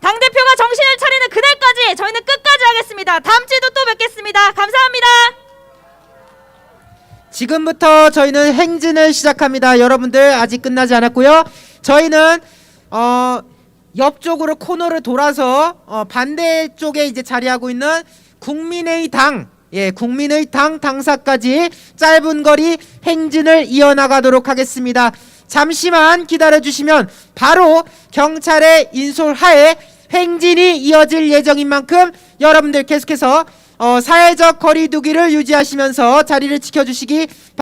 당대표가 정신을 차리는 그날까지 저희는 끝까지 하겠습니다. 다음 주에도 또 뵙겠습니다. 감사합니다. 지금부터 저희는 행진을 시작합니다. 여러분들 아직 끝나지 않았고요. 저희는 옆쪽으로 코너를 돌아서 반대쪽에 이제 자리하고 있는 국민의당, 국민의당 당사까지 짧은 거리 행진을 이어나가도록 하겠습니다. 잠시만 기다려주시면 바로 경찰의 인솔하에 행진이 이어질 예정인 만큼 여러분들 계속해서 사회적 거리 두기를 유지하시면서 자리를 지켜주시기 바랍니다.